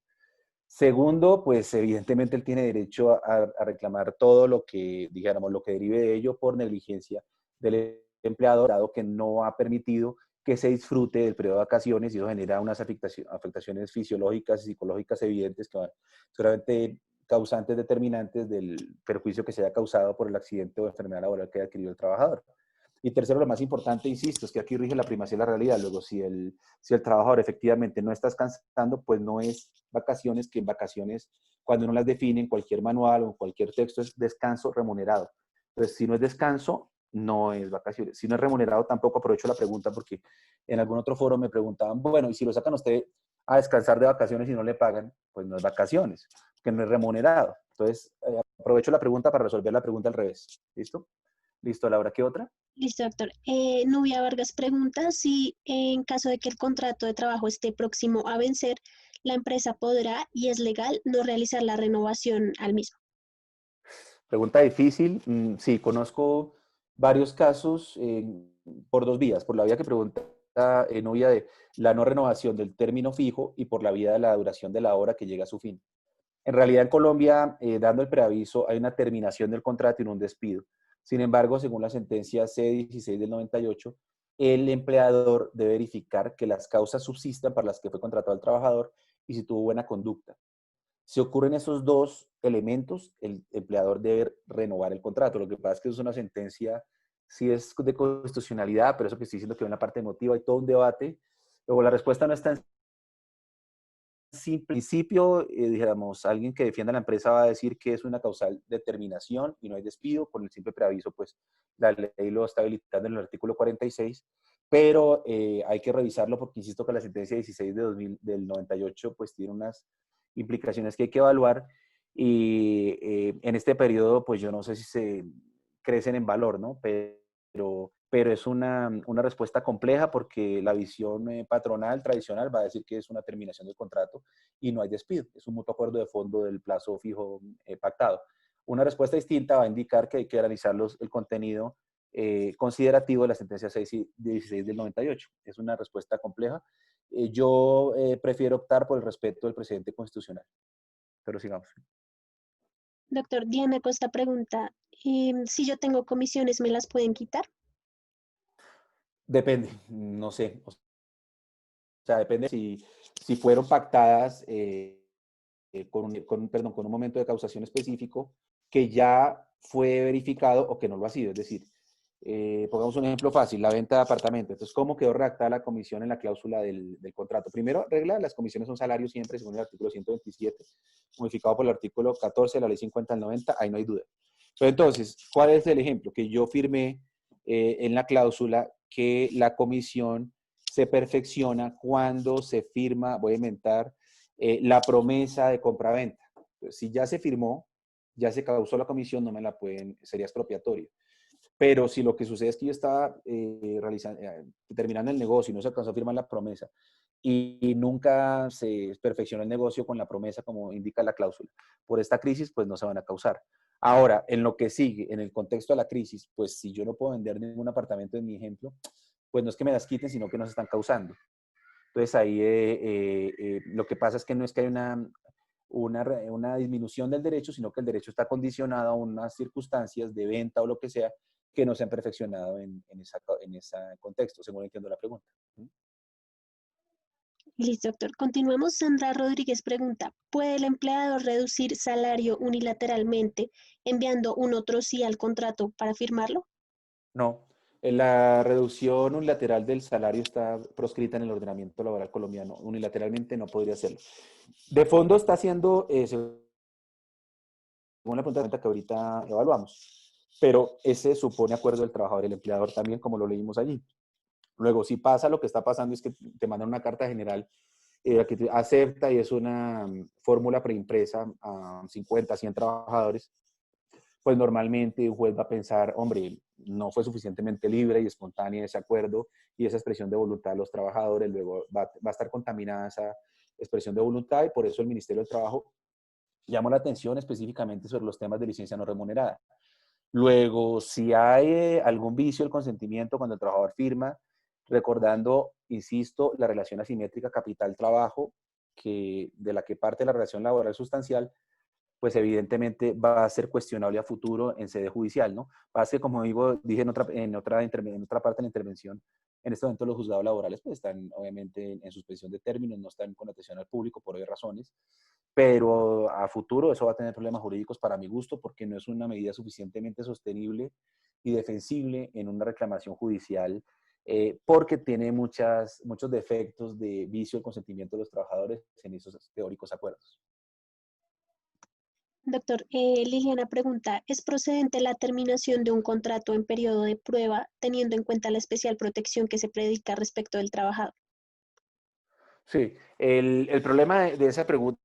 Segundo, pues evidentemente él tiene derecho a reclamar todo lo que, dijéramos, lo que derive de ello por negligencia del empleador, dado que no ha permitido que se disfrute del periodo de vacaciones y eso genera unas afectaciones fisiológicas y psicológicas evidentes que van seguramente causantes determinantes del perjuicio que se haya causado por el accidente o enfermedad laboral que haya adquirido el trabajador. Y tercero, lo más importante, insisto, es que aquí rige la primacía de la realidad. Luego, si el trabajador efectivamente no está descansando, pues no es vacaciones, que en vacaciones, cuando uno las define en cualquier manual o en cualquier texto, es descanso remunerado. Entonces, si no es descanso, no es vacaciones. Si no es remunerado, tampoco. Aprovecho la pregunta porque en algún otro foro me preguntaban, bueno, y si lo sacan a usted a descansar de vacaciones y no le pagan, pues no es vacaciones, que no es remunerado. Entonces, aprovecho la pregunta para resolver la pregunta al revés. ¿Listo? Listo, Laura. ¿Qué otra? Listo, doctor. Nubia Vargas pregunta si en caso de que el contrato de trabajo esté próximo a vencer, la empresa podrá y es legal no realizar la renovación al mismo. Pregunta difícil. Sí, conozco varios casos por dos vías. Por la vía que pregunta Novia de la no renovación del término fijo y por la vía de la duración de la obra que llega a su fin. En realidad, en Colombia, dando el preaviso, hay una terminación del contrato y no un despido. Sin embargo, según la sentencia C-16 del 98, el empleador debe verificar que las causas subsistan para las que fue contratado el trabajador y si tuvo buena conducta. Si ocurren esos dos elementos, el empleador debe renovar el contrato. Lo que pasa es que es una sentencia, sí es de constitucionalidad, pero eso que estoy diciendo que en la parte emotiva hay todo un debate. Luego la respuesta no es tan simple. En principio, dijéramos, alguien que defienda la empresa va a decir que es una causal de terminación y no hay despido. Con el simple preaviso, pues la ley lo está habilitando en el artículo 46, pero hay que revisarlo porque insisto que la sentencia 16 de 2000, del 98 pues tiene unas implicaciones que hay que evaluar y en este periodo pues yo no sé si se crecen en valor, ¿no? Pero es una respuesta compleja porque la visión patronal tradicional va a decir que es una terminación del contrato y no hay despido, es un mutuo acuerdo de fondo del plazo fijo pactado. Una respuesta distinta va a indicar que hay que analizar el contenido considerativo de la sentencia 16 del 98. Es una respuesta compleja. Yo prefiero optar por el respeto del presidente constitucional. Pero sigamos. Doctor, Diana Costa pregunta, si yo tengo comisiones, ¿me las pueden quitar? Depende, no sé. O sea, depende si fueron pactadas perdón, con un momento de causación específico que ya fue verificado o que no lo ha sido. Es decir, pongamos un ejemplo fácil, la venta de apartamento. Entonces, ¿cómo quedó redactada la comisión en la cláusula del contrato? Primero, regla, las comisiones son salarios siempre, según el artículo 127, modificado por el artículo 14 de la ley 50 del 90, ahí no hay duda. Pero entonces, ¿cuál es el ejemplo? Que yo firmé en la cláusula que la comisión se perfecciona cuando se firma, voy a inventar, la promesa de compraventa. Entonces, si ya se firmó, ya se causó la comisión, no me la pueden, sería expropiatorio. Pero si lo que sucede es que yo estaba terminando el negocio y no se alcanzó a firmar la promesa y nunca se perfeccionó el negocio con la promesa como indica la cláusula, por esta crisis pues no se van a causar. Ahora, en lo que sigue, en el contexto de la crisis, pues si yo no puedo vender ningún apartamento en mi ejemplo, pues no es que me las quiten, sino que no se están causando. Entonces ahí lo que pasa es que no es que hay una disminución del derecho, sino que el derecho está condicionado a unas circunstancias de venta o lo que sea que no se han perfeccionado en ese contexto, según entiendo la pregunta. Listo, doctor. Continuamos. Sandra Rodríguez pregunta, ¿puede el empleador reducir salario unilateralmente enviando un otro sí al contrato para firmarlo? No, la reducción unilateral del salario está proscrita en el ordenamiento laboral colombiano. Unilateralmente no podría hacerlo. De fondo está haciendo, según la pregunta que ahorita evaluamos, pero ese supone acuerdo del trabajador y el empleador también, como lo leímos allí. Luego, si pasa, lo que está pasando es que te mandan una carta general que te acepta y es una fórmula preimpresa a 50, 100 trabajadores, pues normalmente un juez va a pensar, hombre, no fue suficientemente libre y espontánea ese acuerdo y esa expresión de voluntad de los trabajadores, luego va a estar contaminada esa expresión de voluntad y por eso el Ministerio del Trabajo llama la atención específicamente sobre los temas de licencia no remunerada. Luego, si hay algún vicio del consentimiento cuando el trabajador firma, recordando, insisto, la relación asimétrica capital-trabajo, de la que parte la relación laboral sustancial, pues evidentemente va a ser cuestionable a futuro en sede judicial, ¿no? Pasa que, como digo, dije en otra parte de la intervención, en este momento los juzgados laborales pues están obviamente en suspensión de términos, no están con atención al público por obvias razones, pero a futuro eso va a tener problemas jurídicos para mi gusto porque no es una medida suficientemente sostenible y defensible en una reclamación judicial porque tiene muchos defectos de vicio del consentimiento de los trabajadores en esos teóricos acuerdos. Doctor, Liliana pregunta, ¿es procedente la terminación de un contrato en periodo de prueba teniendo en cuenta la especial protección que se predica respecto del trabajador? Sí, el problema de esa pregunta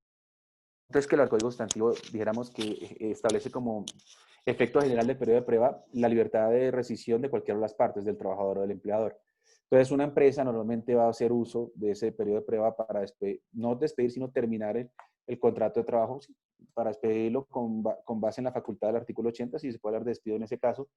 es que el Código Sustantivo, dijéramos que establece como efecto general del periodo de prueba la libertad de rescisión de cualquiera de las partes, del trabajador o del empleador. Entonces, una empresa normalmente va a hacer uso de ese periodo de prueba para no despedir, sino terminar el contrato de trabajo, sí, para despedirlo con base en la facultad del artículo 80, si se puede hablar de despido en ese caso,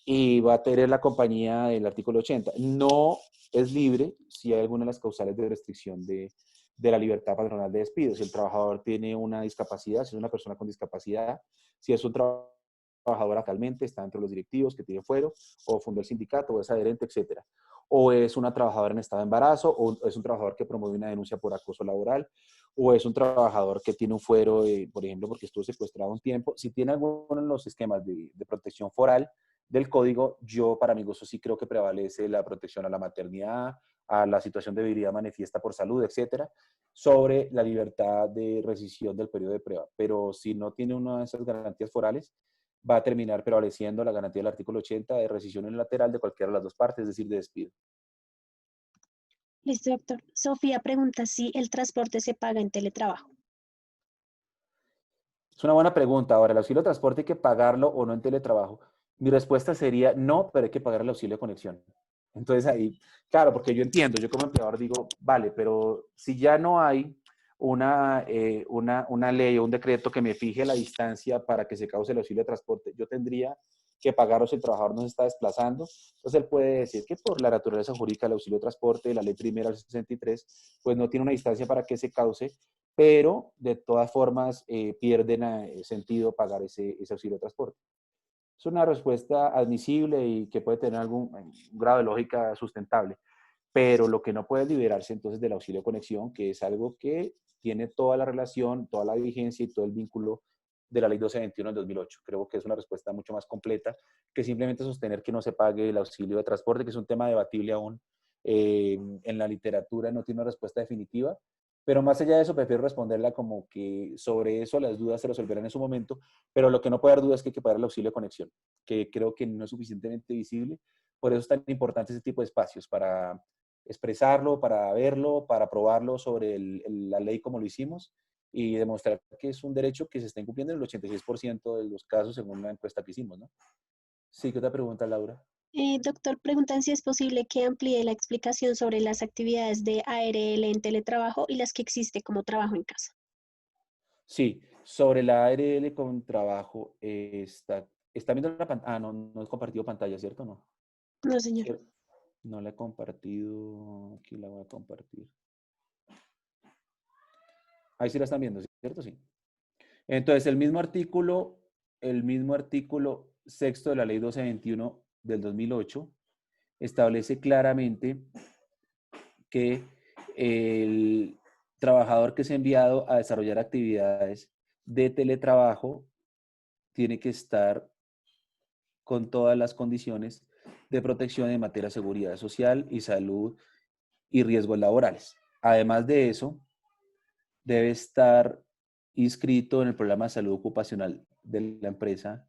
y va a tener la compañía del artículo 80. No es libre si hay alguna de las causales de restricción de la libertad patronal de despido. Si el trabajador tiene una discapacidad, si es una persona con discapacidad, si es un trabajador actualmente, está entre los directivos que tiene fuero, o fundó el sindicato, o es adherente, etcétera. O es una trabajadora en estado de embarazo, o es un trabajador que promueve una denuncia por acoso laboral, o es un trabajador que tiene un fuero, por ejemplo, porque estuvo secuestrado un tiempo. Si tiene alguno de los esquemas de protección foral del código, yo para mi gusto sí creo que prevalece la protección a la maternidad, a la situación de debilidad manifiesta por salud, etcétera, sobre la libertad de rescisión del periodo de prueba. Pero si no tiene una de esas garantías forales, va a terminar prevaleciendo la garantía del artículo 80 de rescisión unilateral de cualquiera de las dos partes, es decir, de despido. Listo, doctor. Sofía pregunta si el transporte se paga en teletrabajo. Es una buena pregunta. Ahora, ¿el auxilio de transporte hay que pagarlo o no en teletrabajo? Mi respuesta sería no, pero hay que pagar el auxilio de conexión. Entonces ahí, claro, porque yo entiendo, yo como empleador digo, vale, pero si ya no hay una ley o un decreto que me fije la distancia para que se cause el auxilio de transporte, yo tendría que pagarlo si el trabajador no se está desplazando. Entonces él puede decir que por la naturaleza jurídica del auxilio de transporte, la ley primera del 63, pues no tiene una distancia para que se cause, pero de todas formas pierden sentido pagar ese auxilio de transporte. Es una respuesta admisible y que puede tener algún grado de lógica sustentable, pero lo que no puede liberarse entonces del auxilio de conexión, que es algo que tiene toda la relación, toda la vigencia y todo el vínculo de la ley 1221 del 2008. Creo que es una respuesta mucho más completa que simplemente sostener que no se pague el auxilio de transporte, que es un tema debatible aún. En la literatura no tiene una respuesta definitiva, pero más allá de eso prefiero responderla como que sobre eso las dudas se resolverán en su momento, pero lo que no puede dar duda es que hay que pagar el auxilio de conexión, que creo que no es suficientemente visible. Por eso es tan importante ese tipo de espacios, para expresarlo, para verlo, para probarlo sobre la ley como lo hicimos y demostrar que es un derecho que se está incumpliendo en el 86% de los casos según la encuesta que hicimos, ¿no? Sí, ¿qué otra pregunta, Laura? Doctor, preguntan si es posible que amplíe la explicación sobre las actividades de ARL en teletrabajo y las que existe como trabajo en casa. Sí, sobre la ARL con trabajo, está viendo la pantalla. Ah, no, no he compartido pantalla, ¿cierto? No. No, señor. ¿Cierto? No la he compartido. Aquí la voy a compartir. Ahí sí la están viendo, ¿cierto? Sí. Entonces, el mismo artículo sexto de la ley 1221 del 2008 establece claramente que el trabajador que es enviado a desarrollar actividades de teletrabajo tiene que estar con todas las condiciones de protección en materia de seguridad social y salud y riesgos laborales. Además de eso, debe estar inscrito en el programa de salud ocupacional de la empresa,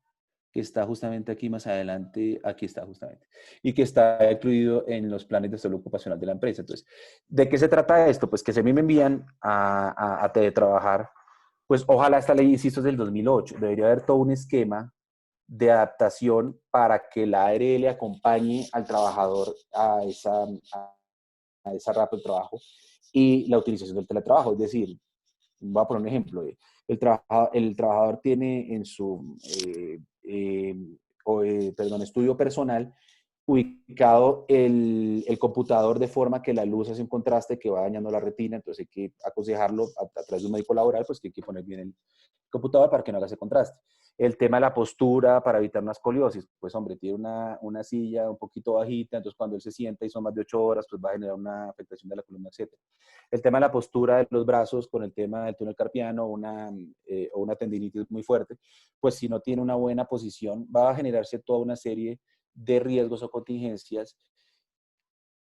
que está justamente aquí más adelante, aquí está justamente, y que está incluido en los planes de salud ocupacional de la empresa. Entonces, ¿de qué se trata esto? Pues que si a mí me envían a teletrabajar, pues ojalá esta ley, insisto, es del 2008, debería haber todo un esquema de adaptación para que la ARL acompañe al trabajador a esa rápido trabajo y la utilización del teletrabajo. Es decir, voy a poner un ejemplo. El trabajador tiene en su estudio personal ubicado el computador de forma que la luz hace un contraste que va dañando la retina, entonces hay que aconsejarlo a través de un médico laboral, pues que hay que poner bien el computador para que no haga ese contraste. El tema de la postura para evitar una escoliosis, pues hombre, tiene una silla un poquito bajita, entonces cuando él se sienta y son más de 8 horas, pues va a generar una afectación de la columna, etcétera. El tema de la postura de los brazos con el tema del túnel carpiano o una tendinitis muy fuerte, pues si no tiene una buena posición, va a generarse toda una serie de riesgos o contingencias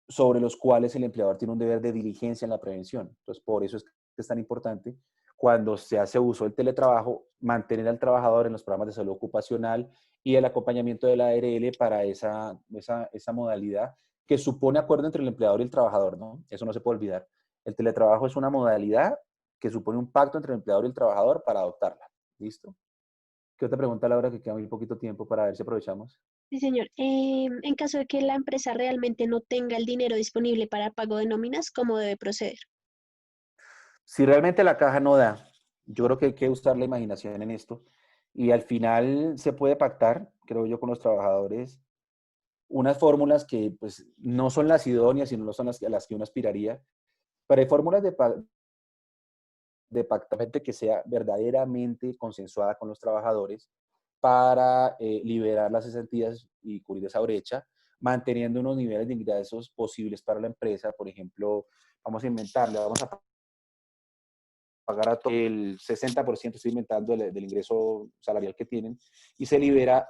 sobre los cuales el empleador tiene un deber de diligencia en la prevención. Entonces, por eso es que es tan importante cuando se hace uso del teletrabajo, mantener al trabajador en los programas de salud ocupacional y el acompañamiento de la ARL para esa modalidad que supone acuerdo entre el empleador y el trabajador, ¿no? Eso no se puede olvidar. El teletrabajo es una modalidad que supone un pacto entre el empleador y el trabajador para adoptarla. ¿Listo? ¿Qué otra pregunta, Laura, que queda muy poquito tiempo para ver si aprovechamos? Sí, señor. En caso de que la empresa realmente no tenga el dinero disponible para pago de nóminas, ¿cómo debe proceder? Si realmente la caja no da, yo creo que hay que usar la imaginación en esto y al final se puede pactar, creo yo, con los trabajadores unas fórmulas que pues no son las idóneas, sino no son las, a las que uno aspiraría, pero hay fórmulas de pactamente que sea verdaderamente consensuada con los trabajadores para liberar las cesantías y cubrir esa brecha, manteniendo unos niveles de ingresos posibles para la empresa. Por ejemplo, vamos a inventarle, vamos a pagar a todo el 60%, estoy inventando, del ingreso salarial que tienen, y se libera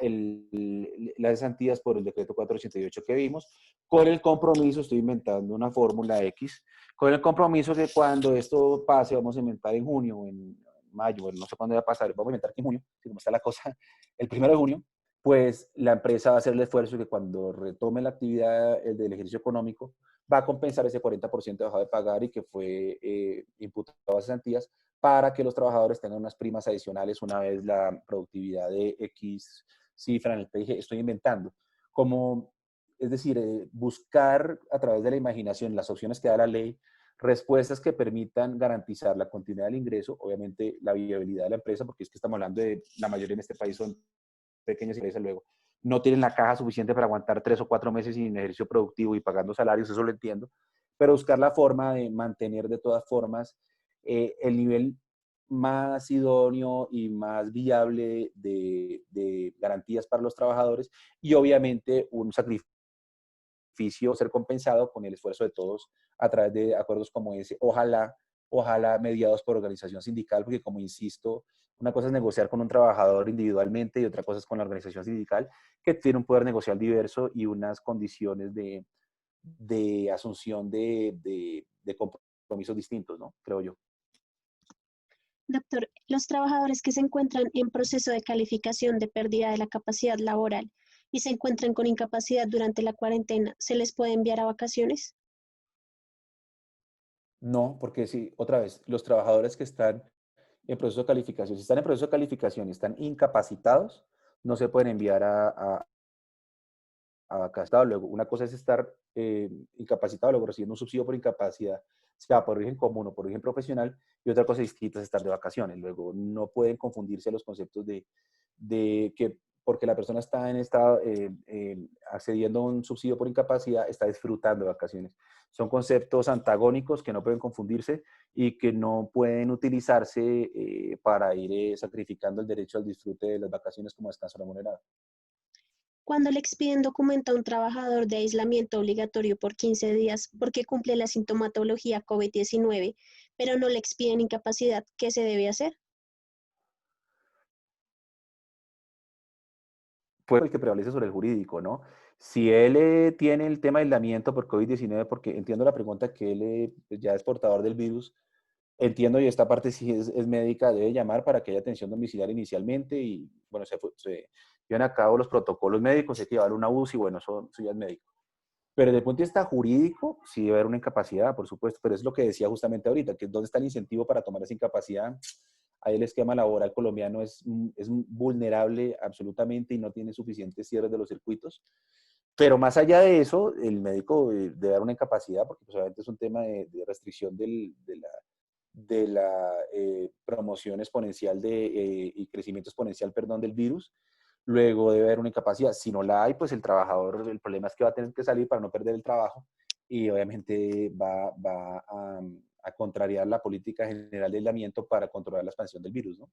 las cesantías por el decreto 488 que vimos, con el compromiso, estoy inventando una fórmula X, con el compromiso de cuando esto pase, vamos a inventar en junio o en mayo, bueno, no sé cuándo va a pasar, vamos a inventar que en junio, si como está la cosa, el 1 de junio, pues la empresa va a hacer el esfuerzo que cuando retome la actividad del ejercicio económico, va a compensar ese 40% dejado de pagar y que fue imputado a cesantías para que los trabajadores tengan unas primas adicionales una vez la productividad de X cifra en el PIB. Estoy inventando. Como, es decir, buscar a través de la imaginación las opciones que da la ley, respuestas que permitan garantizar la continuidad del ingreso, obviamente la viabilidad de la empresa, porque es que estamos hablando de la mayoría en este país son pequeñas empresas luego, no tienen la caja suficiente para aguantar 3 o 4 meses sin ejercicio productivo y pagando salarios, eso lo entiendo, pero buscar la forma de mantener de todas formas el nivel más idóneo y más viable de garantías para los trabajadores y obviamente un sacrificio ser compensado con el esfuerzo de todos a través de acuerdos como ese. Ojalá mediados por organización sindical, porque como insisto, una cosa es negociar con un trabajador individualmente y otra cosa es con la organización sindical, que tiene un poder negocial diverso y unas condiciones de asunción de compromisos distintos, ¿no? Creo yo. Doctor, los trabajadores que se encuentran en proceso de calificación de pérdida de la capacidad laboral y se encuentran con incapacidad durante la cuarentena, ¿se les puede enviar a vacaciones? No, porque si, otra vez, los trabajadores que están en proceso de calificación, si están en proceso de calificación y están incapacitados, no se pueden enviar a vacaciones. Luego, una cosa es estar incapacitado, luego recibiendo un subsidio por incapacidad, sea por origen común o por origen profesional, y otra cosa distinta es estar de vacaciones. Luego, no pueden confundirse los conceptos de que porque la persona está accediendo a un subsidio por incapacidad, está disfrutando de vacaciones. Son conceptos antagónicos que no pueden confundirse y que no pueden utilizarse para ir sacrificando el derecho al disfrute de las vacaciones como descanso remunerado. Cuando le expiden documento a un trabajador de aislamiento obligatorio por 15 días porque cumple la sintomatología COVID-19, pero no le expiden incapacidad, ¿qué se debe hacer? Pues el que prevalece sobre el jurídico, ¿no? Si él tiene el tema de aislamiento por COVID-19, porque entiendo la pregunta que él pues, ya es portador del virus, entiendo y esta parte sí es médica, debe llamar para que haya atención domiciliaria inicialmente y bueno, se llevan a cabo los protocolos médicos, hay que llevar una UCI, bueno, eso ya es médico. Pero desde el punto de vista jurídico, sí debe haber una incapacidad, por supuesto, pero es lo que decía justamente ahorita, que dónde está el incentivo para tomar esa incapacidad. Ahí el esquema laboral colombiano es vulnerable absolutamente y no tiene suficientes cierres de los circuitos. Pero más allá de eso, el médico debe dar una incapacidad, porque pues, obviamente es un tema de restricción de la promoción exponencial y crecimiento exponencial, perdón, del virus. Luego debe haber una incapacidad. Si no la hay, pues el trabajador, el problema es que va a tener que salir para no perder el trabajo y obviamente va a contrariar la política general de aislamiento para controlar la expansión del virus, ¿no?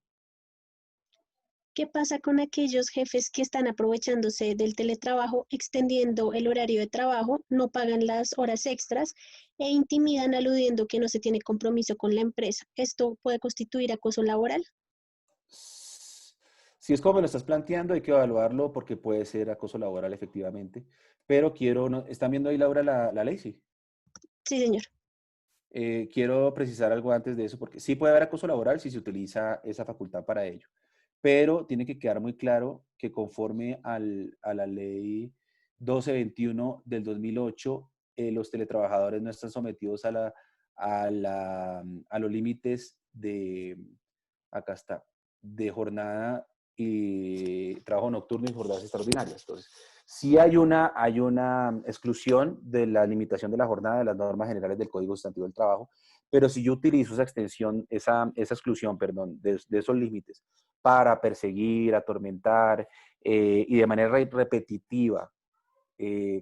¿Qué pasa con aquellos jefes que están aprovechándose del teletrabajo, extendiendo el horario de trabajo, no pagan las horas extras e intimidan aludiendo que no se tiene compromiso con la empresa? ¿Esto puede constituir acoso laboral? Si es como me lo estás planteando, hay que evaluarlo porque puede ser acoso laboral efectivamente, pero quiero, ¿están viendo ahí, Laura, la ley? Sí. Sí, señor. Quiero precisar algo antes de eso, porque sí puede haber acoso laboral si se utiliza esa facultad para ello, pero tiene que quedar muy claro que conforme a la ley 1221 del 2008, los teletrabajadores no están sometidos a los límites de, acá está, de jornada y trabajo nocturno y jornadas extraordinarias. Entonces, sí hay una exclusión de la limitación de la jornada de las normas generales del Código Sustantivo del Trabajo, pero si yo utilizo esa extensión, esa exclusión, perdón, de esos límites para perseguir, atormentar y de manera repetitiva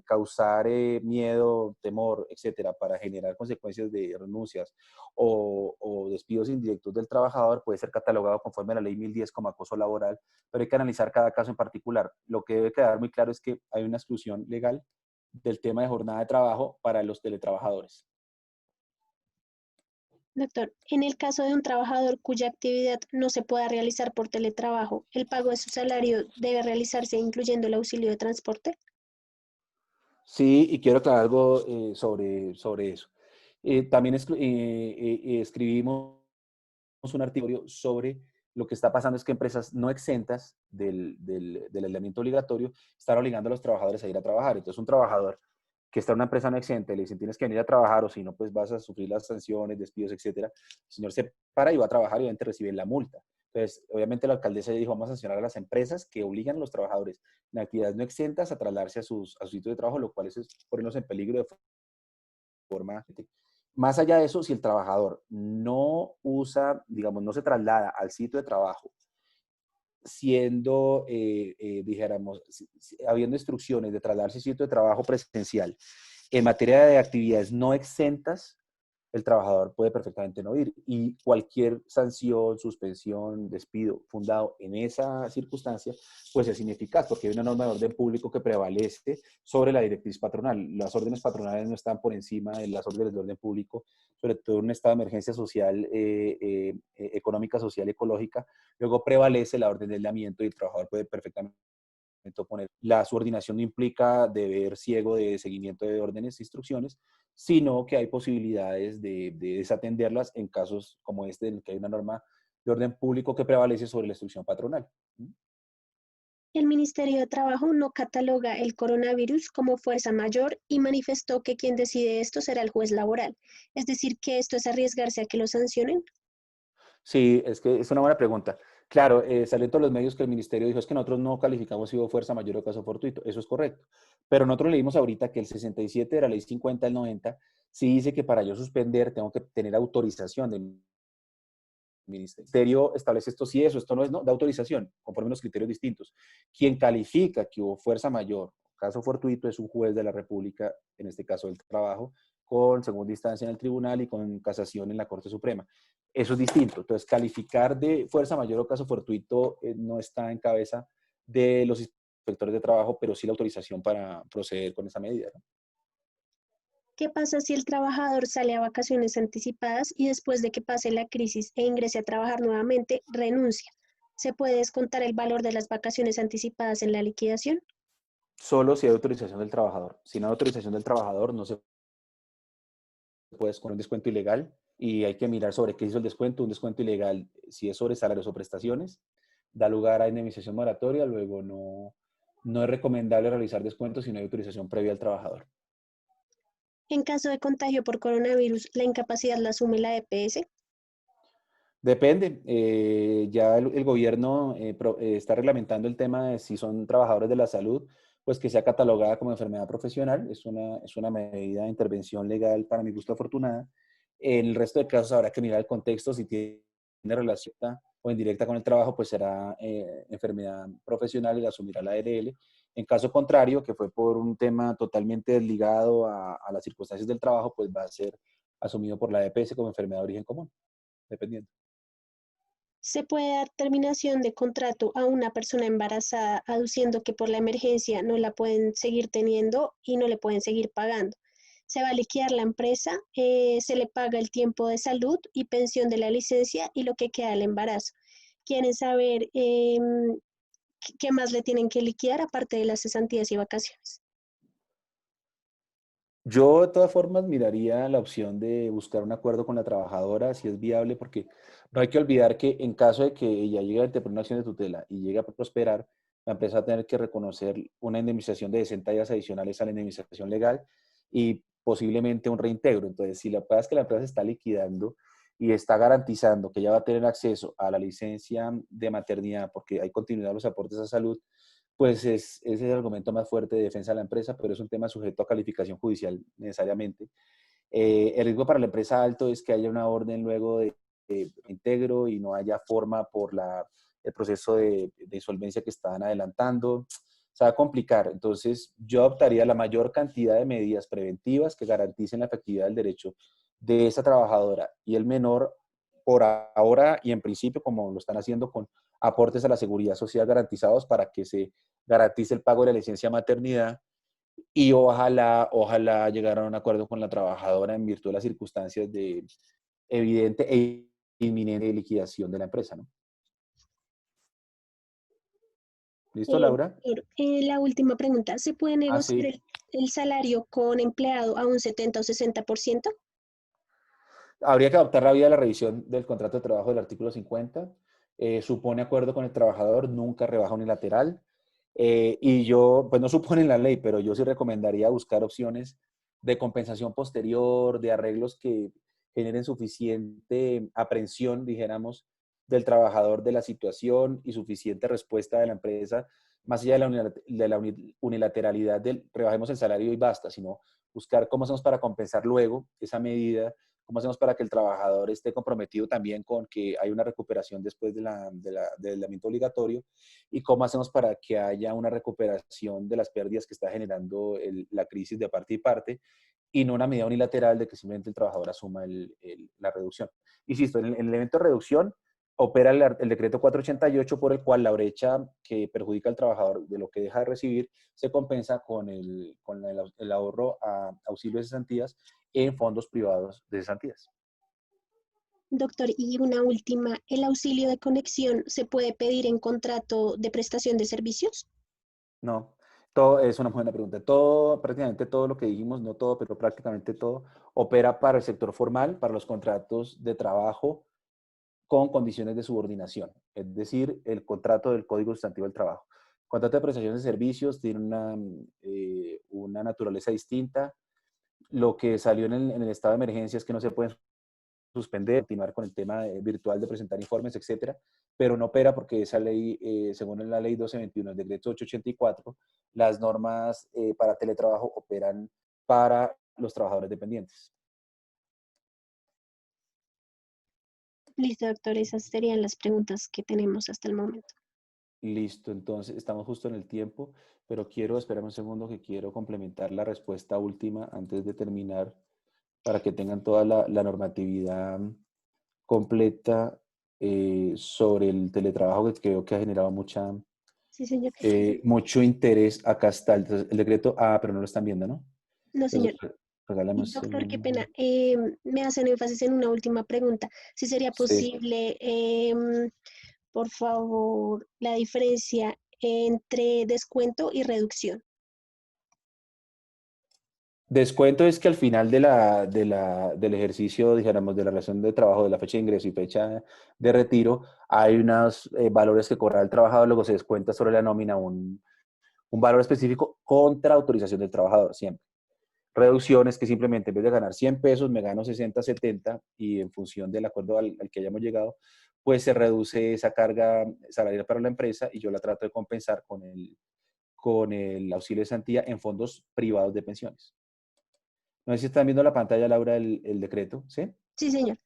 causar miedo, temor, etcétera, para generar consecuencias de renuncias o despidos indirectos del trabajador, puede ser catalogado conforme a la ley 1010 como acoso laboral, pero hay que analizar cada caso en particular. Lo que debe quedar muy claro es que hay una exclusión legal del tema de jornada de trabajo para los teletrabajadores. Doctor, en el caso de un trabajador cuya actividad no se pueda realizar por teletrabajo, ¿el pago de su salario debe realizarse incluyendo el auxilio de transporte? Sí, y quiero aclarar algo sobre eso. También escribimos un artículo sobre lo que está pasando es que empresas no exentas del aislamiento obligatorio están obligando a los trabajadores a ir a trabajar. Entonces, un trabajador que está en una empresa no exenta y le dicen tienes que venir a trabajar o si no, pues vas a sufrir las sanciones, despidos, etcétera. El señor se para y va a trabajar y obviamente recibe la multa. Entonces, obviamente la alcaldesa dijo, vamos a sancionar a las empresas que obligan a los trabajadores en actividades no exentas a trasladarse a su sitio de trabajo, lo cual es ponerlos en peligro de forma. Más allá de eso, si el trabajador no usa, digamos, no se traslada al sitio de trabajo, siendo, dijéramos, habiendo instrucciones de trasladarse al sitio de trabajo presencial en materia de actividades no exentas, el trabajador puede perfectamente no ir y cualquier sanción, suspensión, despido fundado en esa circunstancia, pues es ineficaz porque hay una norma de orden público que prevalece sobre la directriz patronal. Las órdenes patronales no están por encima de las órdenes de orden público, sobre todo en un estado de emergencia social, económica, social, ecológica. Luego prevalece la orden de aislamiento y el trabajador puede perfectamente poner. La subordinación no implica deber ciego de seguimiento de órdenes e instrucciones, sino que hay posibilidades de desatenderlas en casos como este, en el que hay una norma de orden público que prevalece sobre la instrucción patronal. El Ministerio de Trabajo no cataloga el coronavirus como fuerza mayor y manifestó que quien decide esto será el juez laboral. Es decir, que esto es arriesgarse a que lo sancionen. Sí, es que es una buena pregunta. Claro, salió en todos los medios que el ministerio dijo es que nosotros no calificamos si hubo fuerza mayor o caso fortuito. Eso es correcto. Pero nosotros leímos ahorita que el 67 de la ley 50 del 90 sí dice que para yo suspender tengo que tener autorización del ministerio establece esto sí, eso, esto no es, no, da autorización, conforme a unos criterios distintos. Quien califica que hubo fuerza mayor, caso fortuito, es un juez de la República, en este caso del trabajo, con segunda instancia en el tribunal y con casación en la Corte Suprema. Eso es distinto. Entonces, calificar de fuerza mayor o caso fortuito no está en cabeza de los inspectores de trabajo, pero sí la autorización para proceder con esa medida, ¿no? ¿Qué pasa si el trabajador sale a vacaciones anticipadas y después de que pase la crisis e ingrese a trabajar nuevamente, renuncia? ¿Se puede descontar el valor de las vacaciones anticipadas en la liquidación? Solo si hay autorización del trabajador. Si no hay autorización del trabajador, no se puedes con un descuento ilegal y hay que mirar sobre qué hizo el descuento. Un descuento ilegal, si es sobre salarios o prestaciones, da lugar a indemnización moratoria, luego no es recomendable realizar descuentos si no hay autorización previa al trabajador. En caso de contagio por coronavirus, ¿la incapacidad la asume la EPS? Depende, ya el gobierno está reglamentando el tema de si son trabajadores de la salud, pues que sea catalogada como enfermedad profesional, es una medida de intervención legal para mi gusto afortunada. En el resto de casos habrá que mirar el contexto, si tiene relación o indirecta con el trabajo, pues será enfermedad profesional y la asumirá la ARL. En caso contrario, que fue por un tema totalmente desligado a las circunstancias del trabajo, pues va a ser asumido por la EPS como enfermedad de origen común, dependiendo. ¿Se puede dar terminación de contrato a una persona embarazada aduciendo que por la emergencia no la pueden seguir teniendo y no le pueden seguir pagando? Se va a liquidar la empresa, se le paga el tiempo de salud y pensión de la licencia y lo que queda del embarazo. ¿Quieren saber qué más le tienen que liquidar aparte de las cesantías y vacaciones? Yo de todas formas miraría la opción de buscar un acuerdo con la trabajadora si es viable, porque no hay que olvidar que en caso de que ella llegue a interponer una acción de tutela y llegue a prosperar, la empresa va a tener que reconocer una indemnización de 60 días adicionales a la indemnización legal y posiblemente un reintegro. Entonces, si la pasa es que la empresa se está liquidando y está garantizando que ella va a tener acceso a la licencia de maternidad porque hay continuidad de los aportes a salud, pues es el argumento más fuerte de defensa de la empresa, pero es un tema sujeto a calificación judicial necesariamente. El riesgo para la empresa alto es que haya una orden luego de integro y no haya forma por el proceso de insolvencia que están adelantando. Se va a complicar. Entonces, yo optaría la mayor cantidad de medidas preventivas que garanticen la efectividad del derecho de esa trabajadora y el menor por ahora y en principio, como lo están haciendo con aportes a la seguridad social garantizados para que se garantice el pago de la licencia maternidad y ojalá llegaran a un acuerdo con la trabajadora en virtud de las circunstancias de evidente e inminente liquidación de la empresa, ¿no? ¿Listo, Laura? Doctor, la última pregunta, ¿se puede Ah, negociar sí. el salario con empleado a un 70 o 60%? Habría que adoptar la vía de la revisión del contrato de trabajo del artículo 50. Supone acuerdo con el trabajador, nunca rebaja unilateral. Y yo, pues no supone en la ley, pero yo sí recomendaría buscar opciones de compensación posterior, de arreglos que generen suficiente aprehensión, dijéramos, del trabajador de la situación y suficiente respuesta de la empresa, más allá de la unilateralidad del rebajemos el salario y basta, sino buscar cómo hacemos para compensar luego esa medida, cómo hacemos para que el trabajador esté comprometido también con que hay una recuperación después del aislamiento obligatorio y cómo hacemos para que haya una recuperación de las pérdidas que está generando la crisis de parte y parte y no una medida unilateral de que simplemente el trabajador asuma la reducción. Insisto, en el evento de reducción opera el decreto 488 por el cual la brecha que perjudica al trabajador de lo que deja de recibir se compensa con el ahorro a auxilio de cesantías en fondos privados de cesantías. Doctor, y una última, ¿el auxilio de conexión se puede pedir en contrato de prestación de servicios? No, todo es una buena pregunta. Todo, prácticamente todo lo que dijimos, no todo, pero prácticamente todo, opera para el sector formal, para los contratos de trabajo con condiciones de subordinación, es decir, el contrato del Código Sustantivo del Trabajo. El contrato de prestación de servicios tiene una naturaleza distinta. Lo que salió en el estado de emergencia es que no se pueden suspender, continuar con el tema virtual de presentar informes, etcétera, pero no opera porque esa ley, según la ley 1221, el decreto 884, las normas para teletrabajo operan para los trabajadores dependientes. Listo, doctor, esas serían las preguntas que tenemos hasta el momento. Listo, entonces estamos justo en el tiempo, pero esperar un segundo que quiero complementar la respuesta última antes de terminar para que tengan toda la normatividad completa sobre el teletrabajo que creo que ha generado Sí, señor. mucho interés. Acá está el decreto. Ah, pero no lo están viendo, ¿no? No, señor. Entonces, regálame un Doctor, qué pena. segundo. Me hacen énfasis en una última pregunta. Si sería Sí. posible, por favor, la diferencia entre descuento y reducción. Descuento es que al final del ejercicio, dijéramos, de la relación de trabajo, de la fecha de ingreso y fecha de retiro, hay unos valores que cobra el trabajador, luego se descuenta sobre la nómina un valor específico contra autorización del trabajador, siempre. Reducciones que simplemente en vez de ganar 100 pesos, me gano 60, 70 y en función del acuerdo al que hayamos llegado, pues se reduce esa carga salarial para la empresa y yo la trato de compensar con el auxilio de cesantía en fondos privados de pensiones. No sé si están viendo la pantalla, Laura, el decreto, ¿sí? Sí, señor.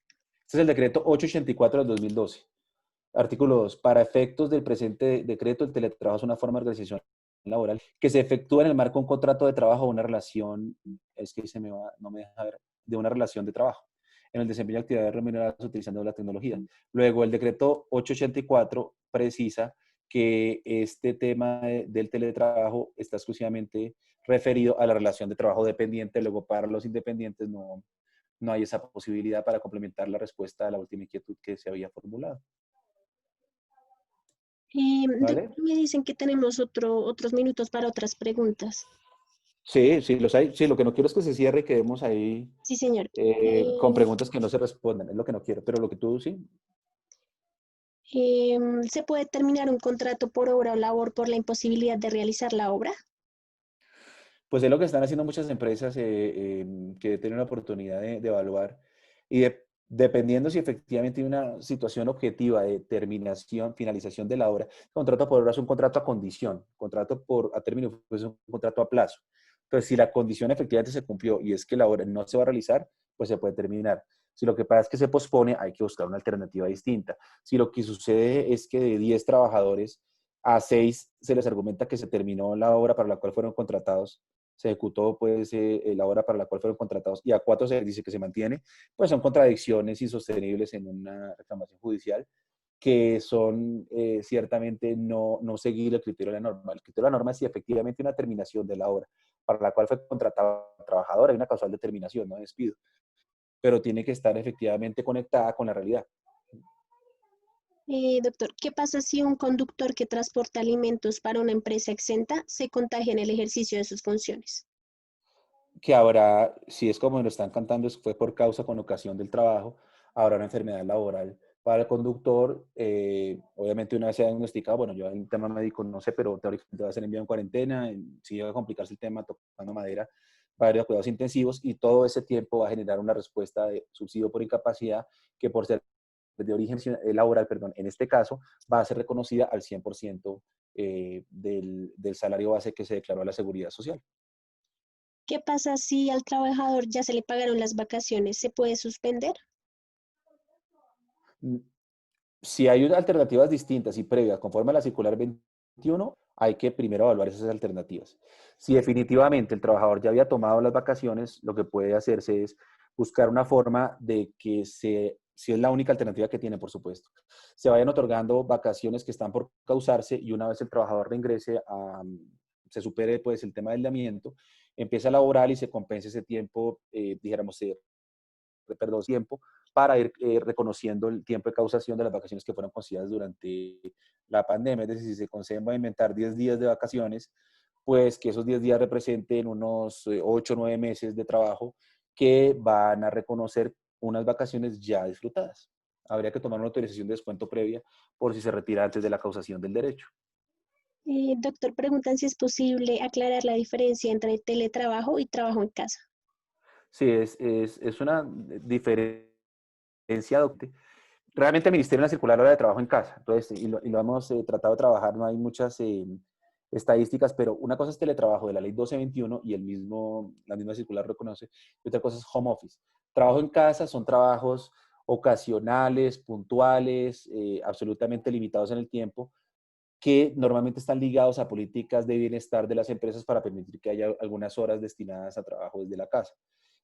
Este es el decreto 884 del 2012. Artículo 2. Para efectos del presente decreto, el teletrabajo es una forma de organización laboral que se efectúa en el marco de un contrato de trabajo o una relación, es que se me va, no me deja ver, de una relación de trabajo en el desempeño de actividades remuneradas utilizando la tecnología. Luego, el decreto 884 precisa que este tema del teletrabajo está exclusivamente referido a la relación de trabajo dependiente, luego para los independientes no hay esa posibilidad para complementar la respuesta a la última inquietud que se había formulado. Doctor, ¿Vale? me dicen que tenemos otros minutos para otras preguntas. Sí, sí, los hay. Sí, lo que no quiero es que se cierre y quedemos ahí Sí, señor. con preguntas que no se respondan. Es lo que no quiero. Pero lo que tú sí, ¿Se puede terminar un contrato por obra o labor por la imposibilidad de realizar la obra? pues es lo que están haciendo muchas empresas que tienen la oportunidad de evaluar y dependiendo si efectivamente hay una situación objetiva de terminación, finalización de la obra, contrato por obra es un contrato a condición, contrato a término pues es un contrato a plazo. Entonces, si la condición efectivamente se cumplió y es que la obra no se va a realizar, pues se puede terminar. Si lo que pasa es que se pospone, hay que buscar una alternativa distinta. Si lo que sucede es que de 10 trabajadores a 6 se les argumenta que se terminó la obra para la cual fueron contratados, se ejecutó pues la hora para la cual fueron contratados y a 4 se dice que se mantiene, pues son contradicciones insostenibles en una reclamación judicial que son ciertamente no seguir el criterio de la norma. El criterio de la norma es si efectivamente una terminación de la obra para la cual fue contratado el trabajador, hay una causal de terminación, no de despido, pero tiene que estar efectivamente conectada con la realidad. Doctor, ¿qué pasa si un conductor que transporta alimentos para una empresa exenta se contagia en el ejercicio de sus funciones? Que habrá, si es como lo están cantando, fue por causa con ocasión del trabajo, habrá una enfermedad laboral para el conductor. Obviamente una vez se ha diagnosticado, bueno, yo en tema médico no sé, pero teóricamente va a ser enviado en cuarentena, si llega a complicarse el tema tocando madera, va a ir a cuidados intensivos y todo ese tiempo va a generar una respuesta de subsidio por incapacidad que por ser de origen laboral, perdón, en este caso, va a ser reconocida al 100% del salario base que se declaró a la seguridad social. ¿Qué pasa si al trabajador ya se le pagaron las vacaciones? ¿Se puede suspender? Si hay alternativas distintas y previas conforme a la circular 21, hay que primero evaluar esas alternativas. Si definitivamente el trabajador ya había tomado las vacaciones, lo que puede hacerse es buscar una forma de que si es la única alternativa que tiene, por supuesto, se vayan otorgando vacaciones que están por causarse y una vez el trabajador reingrese se supere pues el tema del aislamiento, empieza a laborar y se compense ese tiempo, dijéramos, perdón, tiempo para ir reconociendo el tiempo de causación de las vacaciones que fueron concedidas durante la pandemia. Es decir, si se conceden, va a inventar 10 días de vacaciones, pues que esos 10 días representen unos 8 o 9 meses de trabajo que van a reconocer unas vacaciones ya disfrutadas. Habría que tomar una autorización de descuento previa por si se retira antes de la causación del derecho. Doctor, preguntan si es posible aclarar la diferencia entre teletrabajo y trabajo en casa. Sí, es una diferencia. Realmente el Ministerio en la circular habla de trabajo en casa, entonces, y lo hemos tratado de trabajar, no hay muchas estadísticas, pero una cosa es teletrabajo de la ley 1221 y la misma circular lo reconoce, y otra cosa es home office. Trabajo en casa son trabajos ocasionales, puntuales, absolutamente limitados en el tiempo, que normalmente están ligados a políticas de bienestar de las empresas para permitir que haya algunas horas destinadas a trabajo desde la casa.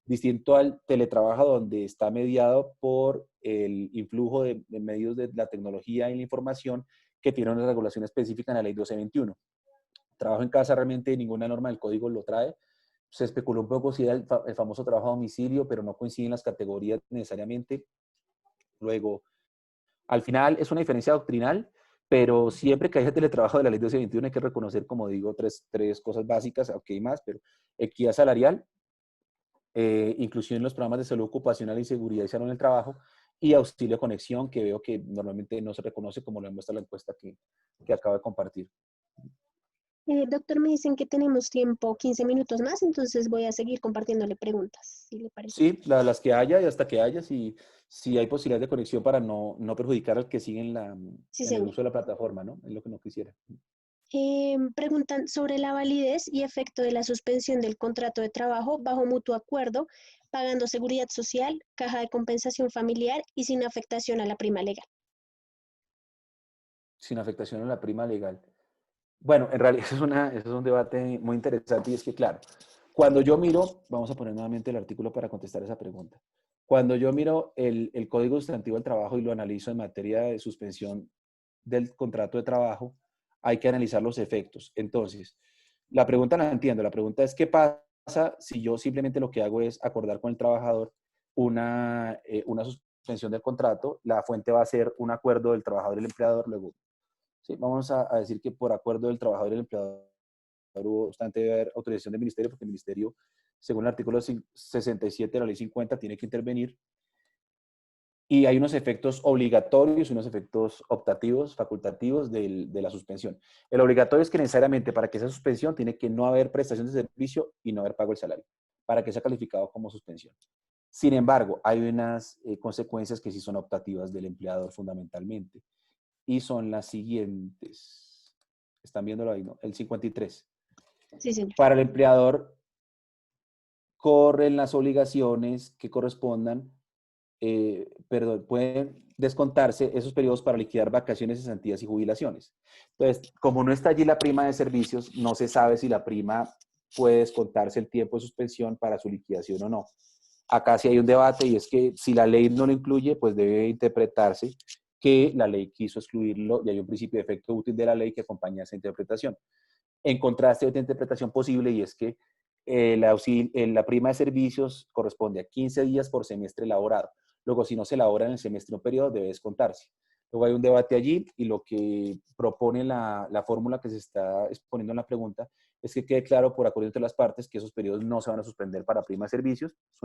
Distinto al teletrabajo donde está mediado por el influjo de medios de la tecnología y la información que tiene una regulación específica en la ley 1221. Trabajo en casa realmente ninguna norma del código lo trae. Se especuló un poco si era el famoso trabajo a domicilio, pero no coinciden las categorías necesariamente. Luego, al final es una diferencia doctrinal, pero siempre que haya teletrabajo de la ley 1221 hay que reconocer, como digo, tres cosas básicas, aunque hay más, pero equidad salarial, inclusión en los programas de salud ocupacional y seguridad y salud en el trabajo, y auxilio conexión, que veo que normalmente no se reconoce como lo demuestra la encuesta que acabo de compartir. Doctor, me dicen que tenemos tiempo, 15 minutos más, entonces voy a seguir compartiéndole preguntas, si le parece. Sí, las que haya y hasta que haya, si hay posibilidad de conexión para no perjudicar al que sigue Sí, en el señor. uso de la plataforma, ¿no? Es lo que no quisiera. Preguntan sobre la validez y efecto de la suspensión del contrato de trabajo bajo mutuo acuerdo, pagando seguridad social, caja de compensación familiar y sin afectación a la prima legal. Sin afectación a la prima legal. Bueno, en realidad eso es un debate muy interesante y es que, claro, cuando yo miro, vamos a poner nuevamente el artículo para contestar esa pregunta. Cuando yo miro el Código Sustantivo del Trabajo y lo analizo en materia de suspensión del contrato de trabajo, hay que analizar los efectos. Entonces, la pregunta la entiendo. La pregunta es, ¿qué pasa si yo simplemente lo que hago es acordar con el trabajador una suspensión del contrato? La fuente va a ser un acuerdo del trabajador y el empleador, luego. Sí, vamos a decir que por acuerdo del trabajador y el empleador hubo obstante debe haber autorización del ministerio, porque el ministerio, según el artículo 67 de la ley 50, tiene que intervenir. Y hay unos efectos obligatorios y unos efectos optativos, facultativos de la suspensión. El obligatorio es que necesariamente para que sea suspensión tiene que no haber prestación de servicio y no haber pago del salario, para que sea calificado como suspensión. Sin embargo, hay unas consecuencias que sí son optativas del empleador fundamentalmente, y son las siguientes. Están viéndolo ahí, ¿no? El 53. Sí, señor. Para el empleador corren las obligaciones que correspondan, perdón, pueden descontarse esos periodos para liquidar vacaciones, cesantías y jubilaciones. Entonces, como no está allí la prima de servicios, no se sabe si la prima puede descontarse el tiempo de suspensión para su liquidación o no. Acá sí hay un debate, y es que si la ley no lo incluye, pues debe interpretarse que la ley quiso excluirlo, y hay un principio de efecto útil de la ley que acompaña esa interpretación. En contraste, hay otra interpretación posible, y es que la prima de servicios corresponde a 15 días por semestre laborado. Luego, si no se elabora en el semestre o periodo, debe descontarse. Luego hay un debate allí, y lo que propone la fórmula que se está exponiendo en la pregunta es que quede claro por acuerdo entre las partes que esos periodos no se van a suspender para prima de servicios. Es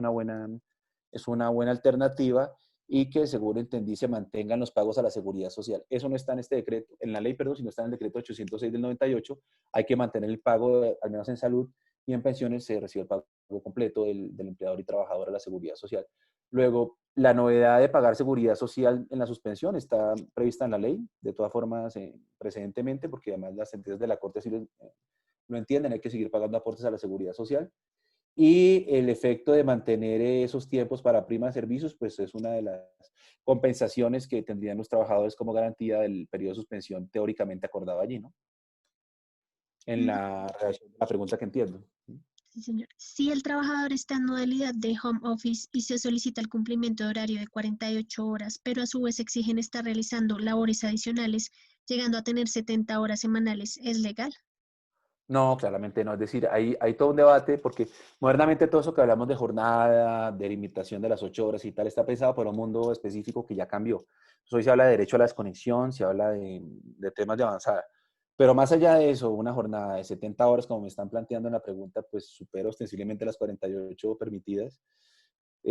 una buena alternativa, y que, según entendí, se mantengan los pagos a la seguridad social. Eso no está en este decreto, en la ley, perdón, sino está en el decreto 806 del 98. Hay que mantener el pago, al menos en salud, y en pensiones se recibe el pago completo del empleador y trabajador a la seguridad social. Luego, la novedad de pagar seguridad social en la suspensión está prevista en la ley, de todas formas, precedentemente, porque además las sentencias de la Corte sí lo entienden, hay que seguir pagando aportes a la seguridad social. Y el efecto de mantener esos tiempos para prima de servicios, pues es una de las compensaciones que tendrían los trabajadores como garantía del periodo de suspensión teóricamente acordado allí, ¿no? En Mm, la redacción de la pregunta que entiendo. sí, señor. Si el trabajador está en modalidad de home office y se solicita el cumplimiento de horario de 48 horas, pero a su vez exigen estar realizando labores adicionales, llegando a tener 70 horas semanales, ¿es legal? No, claramente no. Es decir, hay todo un debate, porque modernamente todo eso que hablamos de jornada, de limitación de las 8 horas y tal, está pensado por un mundo específico que ya cambió. Pues hoy se habla de derecho a la desconexión, se habla de temas de avanzada. Pero más allá de eso, una jornada de 70 horas, como me están planteando en la pregunta, pues supera ostensiblemente las 48 permitidas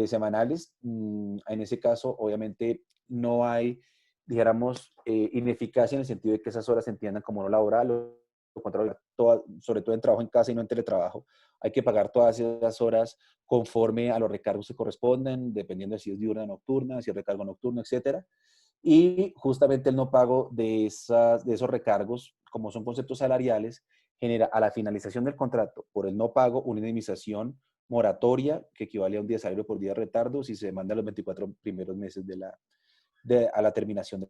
semanales. En ese caso, obviamente, no hay, dijéramos, ineficacia en el sentido de que esas horas se entiendan como no laboral o contra, sobre todo en trabajo en casa y no en teletrabajo. Hay que pagar todas esas horas conforme a los recargos que corresponden, dependiendo de si es diurna o nocturna, si es recargo nocturno, etcétera. Y justamente el no pago de esos recargos, como son conceptos salariales, genera a la finalización del contrato por el no pago una indemnización moratoria que equivale a un día de salario por día de retardo si se demanda los 24 primeros meses a la terminación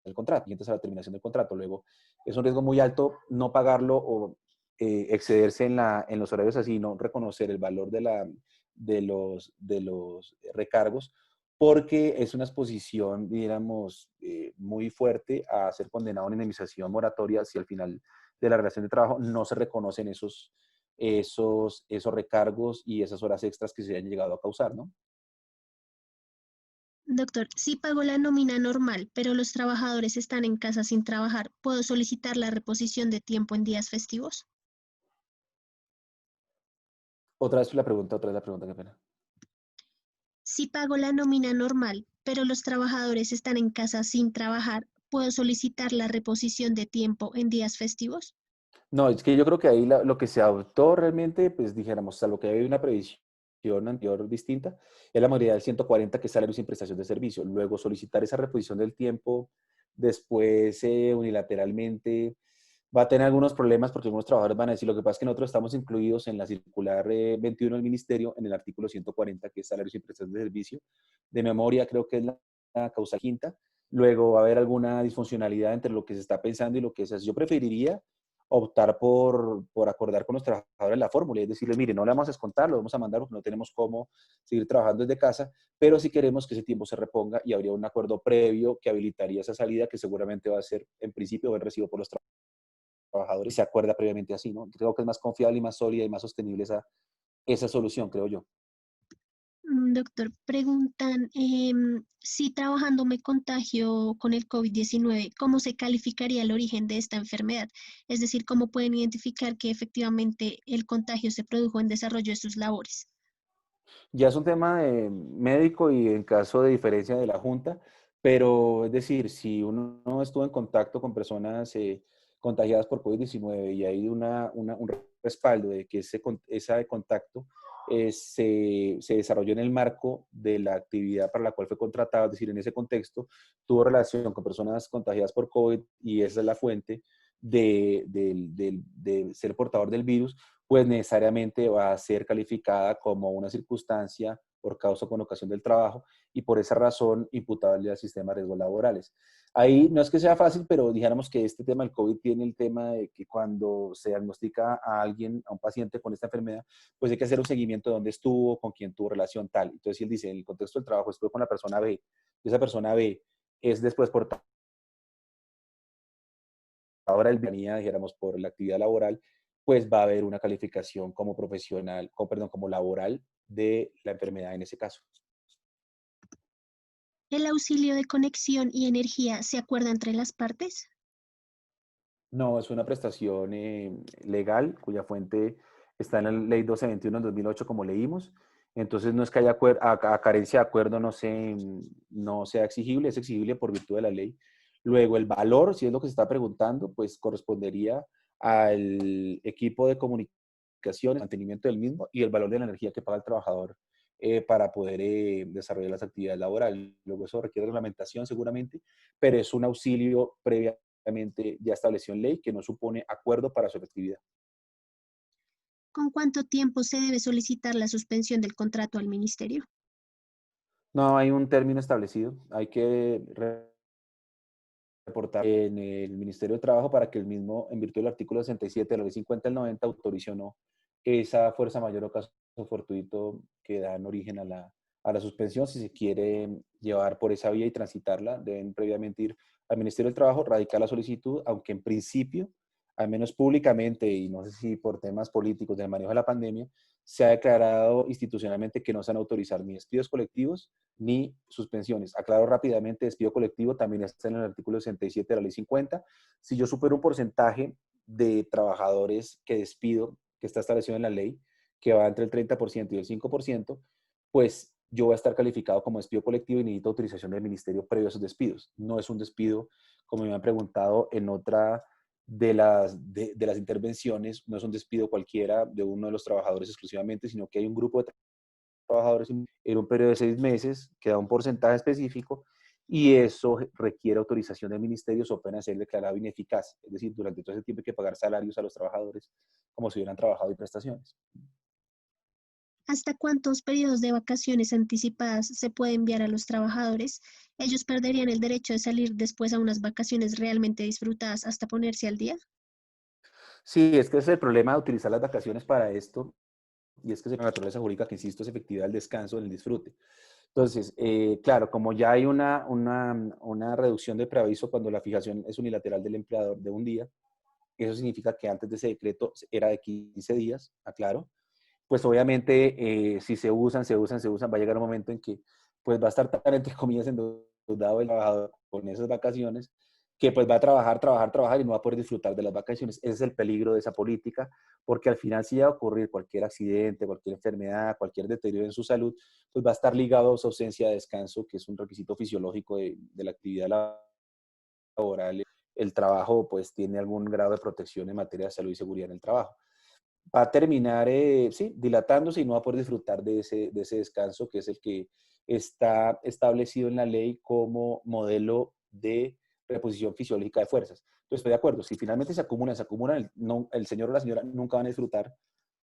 del contrato, y entonces a la terminación del contrato. Luego, es un riesgo muy alto no pagarlo o excederse en los horarios así, no reconocer el valor de los recargos, porque es una exposición, digamos, muy fuerte a ser condenado a una indemnización moratoria si al final de la relación de trabajo no se reconocen esos recargos y esas horas extras que se hayan llegado a causar, ¿no? Doctor, si pago la nómina normal, pero los trabajadores están en casa sin trabajar, ¿puedo solicitar la reposición de tiempo en días festivos? Otra vez la pregunta, qué pena. Si pago la nómina normal, pero los trabajadores están en casa sin trabajar, ¿puedo solicitar la reposición de tiempo en días festivos? No, es que yo creo que ahí lo que se adoptó realmente, pues dijéramos, salvo que hay una previsión anterior distinta, es la modalidad del 140, que es salario sin prestación de servicio. Luego, solicitar esa reposición del tiempo después unilateralmente va a tener algunos problemas, porque algunos trabajadores van a decir, lo que pasa es que nosotros estamos incluidos en la circular 21 del ministerio, en el artículo 140, que es salario sin prestación de servicio. De memoria, creo que es la causa quinta. Luego va a haber alguna disfuncionalidad entre lo que se está pensando y lo que se hace. Yo preferiría optar por acordar con los trabajadores la fórmula, es decirles, mire, no le vamos a descontar, lo vamos a mandar porque no tenemos cómo seguir trabajando desde casa, pero sí queremos que ese tiempo se reponga, y habría un acuerdo previo que habilitaría esa salida, que seguramente va a ser en principio buen recibo por los trabajadores, y se acuerda previamente así, ¿no? Creo que es más confiable y más sólida y más sostenible esa solución, creo yo. Doctor, preguntan si trabajando me contagio con el COVID-19, ¿cómo se calificaría el origen de esta enfermedad? Es decir, ¿cómo pueden identificar que efectivamente el contagio se produjo en desarrollo de sus labores? Ya es un tema de médico y en caso de diferencia de la Junta, pero es decir, si uno no estuvo en contacto con personas contagiadas por COVID-19 y hay un respaldo de que ese contacto se desarrolló en el marco de la actividad para la cual fue contratado, es decir, en ese contexto, tuvo relación con personas contagiadas por COVID y esa es la fuente de ser portador del virus, pues necesariamente va a ser calificada como una circunstancia por causa o con ocasión del trabajo y por esa razón imputable al sistema de riesgos laborales. Ahí no es que sea fácil, pero dijéramos que este tema del COVID tiene el tema de que cuando se diagnostica a alguien, a un paciente con esta enfermedad, pues hay que hacer un seguimiento de dónde estuvo, con quién tuvo relación, tal. Entonces, si él dice, en el contexto del trabajo estuvo con la persona B, y esa persona B es después portadora del venía, dijéramos, por la actividad laboral, pues va a haber una calificación como profesional, perdón, como laboral de la enfermedad en ese caso. ¿El auxilio de conexión y energía se acuerda entre las partes? No, es una prestación legal cuya fuente está en la ley 1221 en 2008, como leímos. Entonces, no es que haya a carencia de acuerdo no sea exigible, es exigible por virtud de la ley. Luego, el valor, si es lo que se está preguntando, pues correspondería al equipo de comunicaciones, mantenimiento del mismo y el valor de la energía que paga el trabajador para poder desarrollar las actividades laborales. Luego, eso requiere reglamentación seguramente, pero es un auxilio previa ya estableció en ley que no supone acuerdo para su efectividad. ¿Con cuánto tiempo se debe solicitar la suspensión del contrato al ministerio? No hay un término establecido, hay que reportar en el Ministerio de Trabajo para que el mismo, en virtud del artículo 67 de la ley 50 del 90, autorice o no esa fuerza mayor o caso fortuito que dan origen a la suspensión. Si se quiere llevar por esa vía y transitarla, deben previamente ir al Ministerio del Trabajo, radicar la solicitud, aunque en principio, al menos públicamente, y no sé si por temas políticos del manejo de la pandemia, se ha declarado institucionalmente que no se van a autorizar ni despidos colectivos ni suspensiones. Aclaro rápidamente, despido colectivo también está en el artículo 67 de la ley 50. Si yo supero un porcentaje de trabajadores que despido, que está establecido en la ley, que va entre el 30% y el 5%, pues yo voy a estar calificado como despido colectivo y necesito autorización del ministerio previo a esos despidos. No es un despido, como me han preguntado en otra de las intervenciones, no es un despido cualquiera de uno de los trabajadores exclusivamente, sino que hay un grupo de trabajadores en un periodo de 6 meses que da un porcentaje específico y eso requiere autorización del ministerio o pena ser declarado ineficaz. Es decir, durante todo ese tiempo hay que pagar salarios a los trabajadores como si hubieran trabajado y prestaciones. ¿Hasta cuántos periodos de vacaciones anticipadas se puede enviar a los trabajadores? ¿Ellos perderían el derecho de salir después a unas vacaciones realmente disfrutadas hasta ponerse al día? Sí, es que ese es el problema de utilizar las vacaciones para esto, y es que es la naturaleza jurídica que, insisto, es efectividad del descanso, del disfrute. Entonces, claro, como ya hay una reducción de preaviso cuando la fijación es unilateral del empleador de un día, eso significa que antes de ese decreto era de 15 días, aclaro, pues obviamente si se usan, va a llegar un momento en que pues va a estar tan entre comillas endeudado el trabajador con esas vacaciones que pues va a trabajar y no va a poder disfrutar de las vacaciones. Ese es el peligro de esa política, porque al final si llega a ocurrir cualquier accidente, cualquier enfermedad, cualquier deterioro en su salud, pues va a estar ligado a su ausencia de descanso, que es un requisito fisiológico de la actividad laboral. El trabajo pues tiene algún grado de protección en materia de salud y seguridad en el trabajo. Va a terminar, sí, dilatándose y no va a poder disfrutar de ese descanso que es el que está establecido en la ley como modelo de reposición fisiológica de fuerzas. Entonces, estoy de acuerdo, si finalmente se acumulan, el señor o la señora nunca van a disfrutar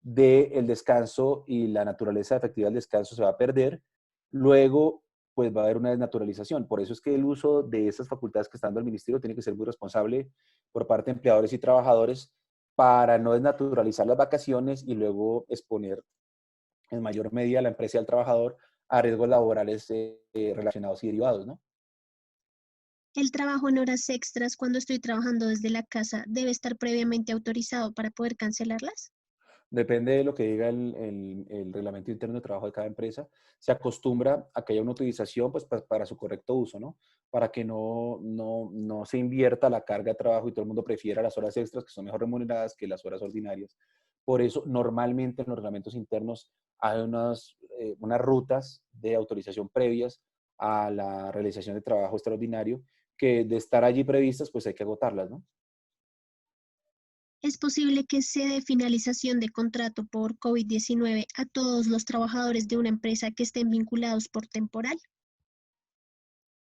del descanso y la naturaleza efectiva del descanso se va a perder. Luego, pues va a haber una desnaturalización. Por eso es que el uso de esas facultades que está dando el ministerio tiene que ser muy responsable por parte de empleadores y trabajadores para no desnaturalizar las vacaciones y luego exponer en mayor medida a la empresa y al trabajador a riesgos laborales relacionados y derivados, ¿no? ¿El trabajo en horas extras cuando estoy trabajando desde la casa debe estar previamente autorizado para poder cancelarlas? Depende de lo que diga el reglamento interno de trabajo de cada empresa. Se acostumbra a que haya una utilización pues, para su correcto uso, ¿no? Para que no se invierta la carga de trabajo y todo el mundo prefiera las horas extras que son mejor remuneradas que las horas ordinarias. Por eso, normalmente en los reglamentos internos hay unas rutas de autorización previas a la realización de trabajo extraordinario que de estar allí previstas, pues hay que agotarlas, ¿no? ¿Es posible que se dé finalización de contrato por COVID-19 a todos los trabajadores de una empresa que estén vinculados por temporal?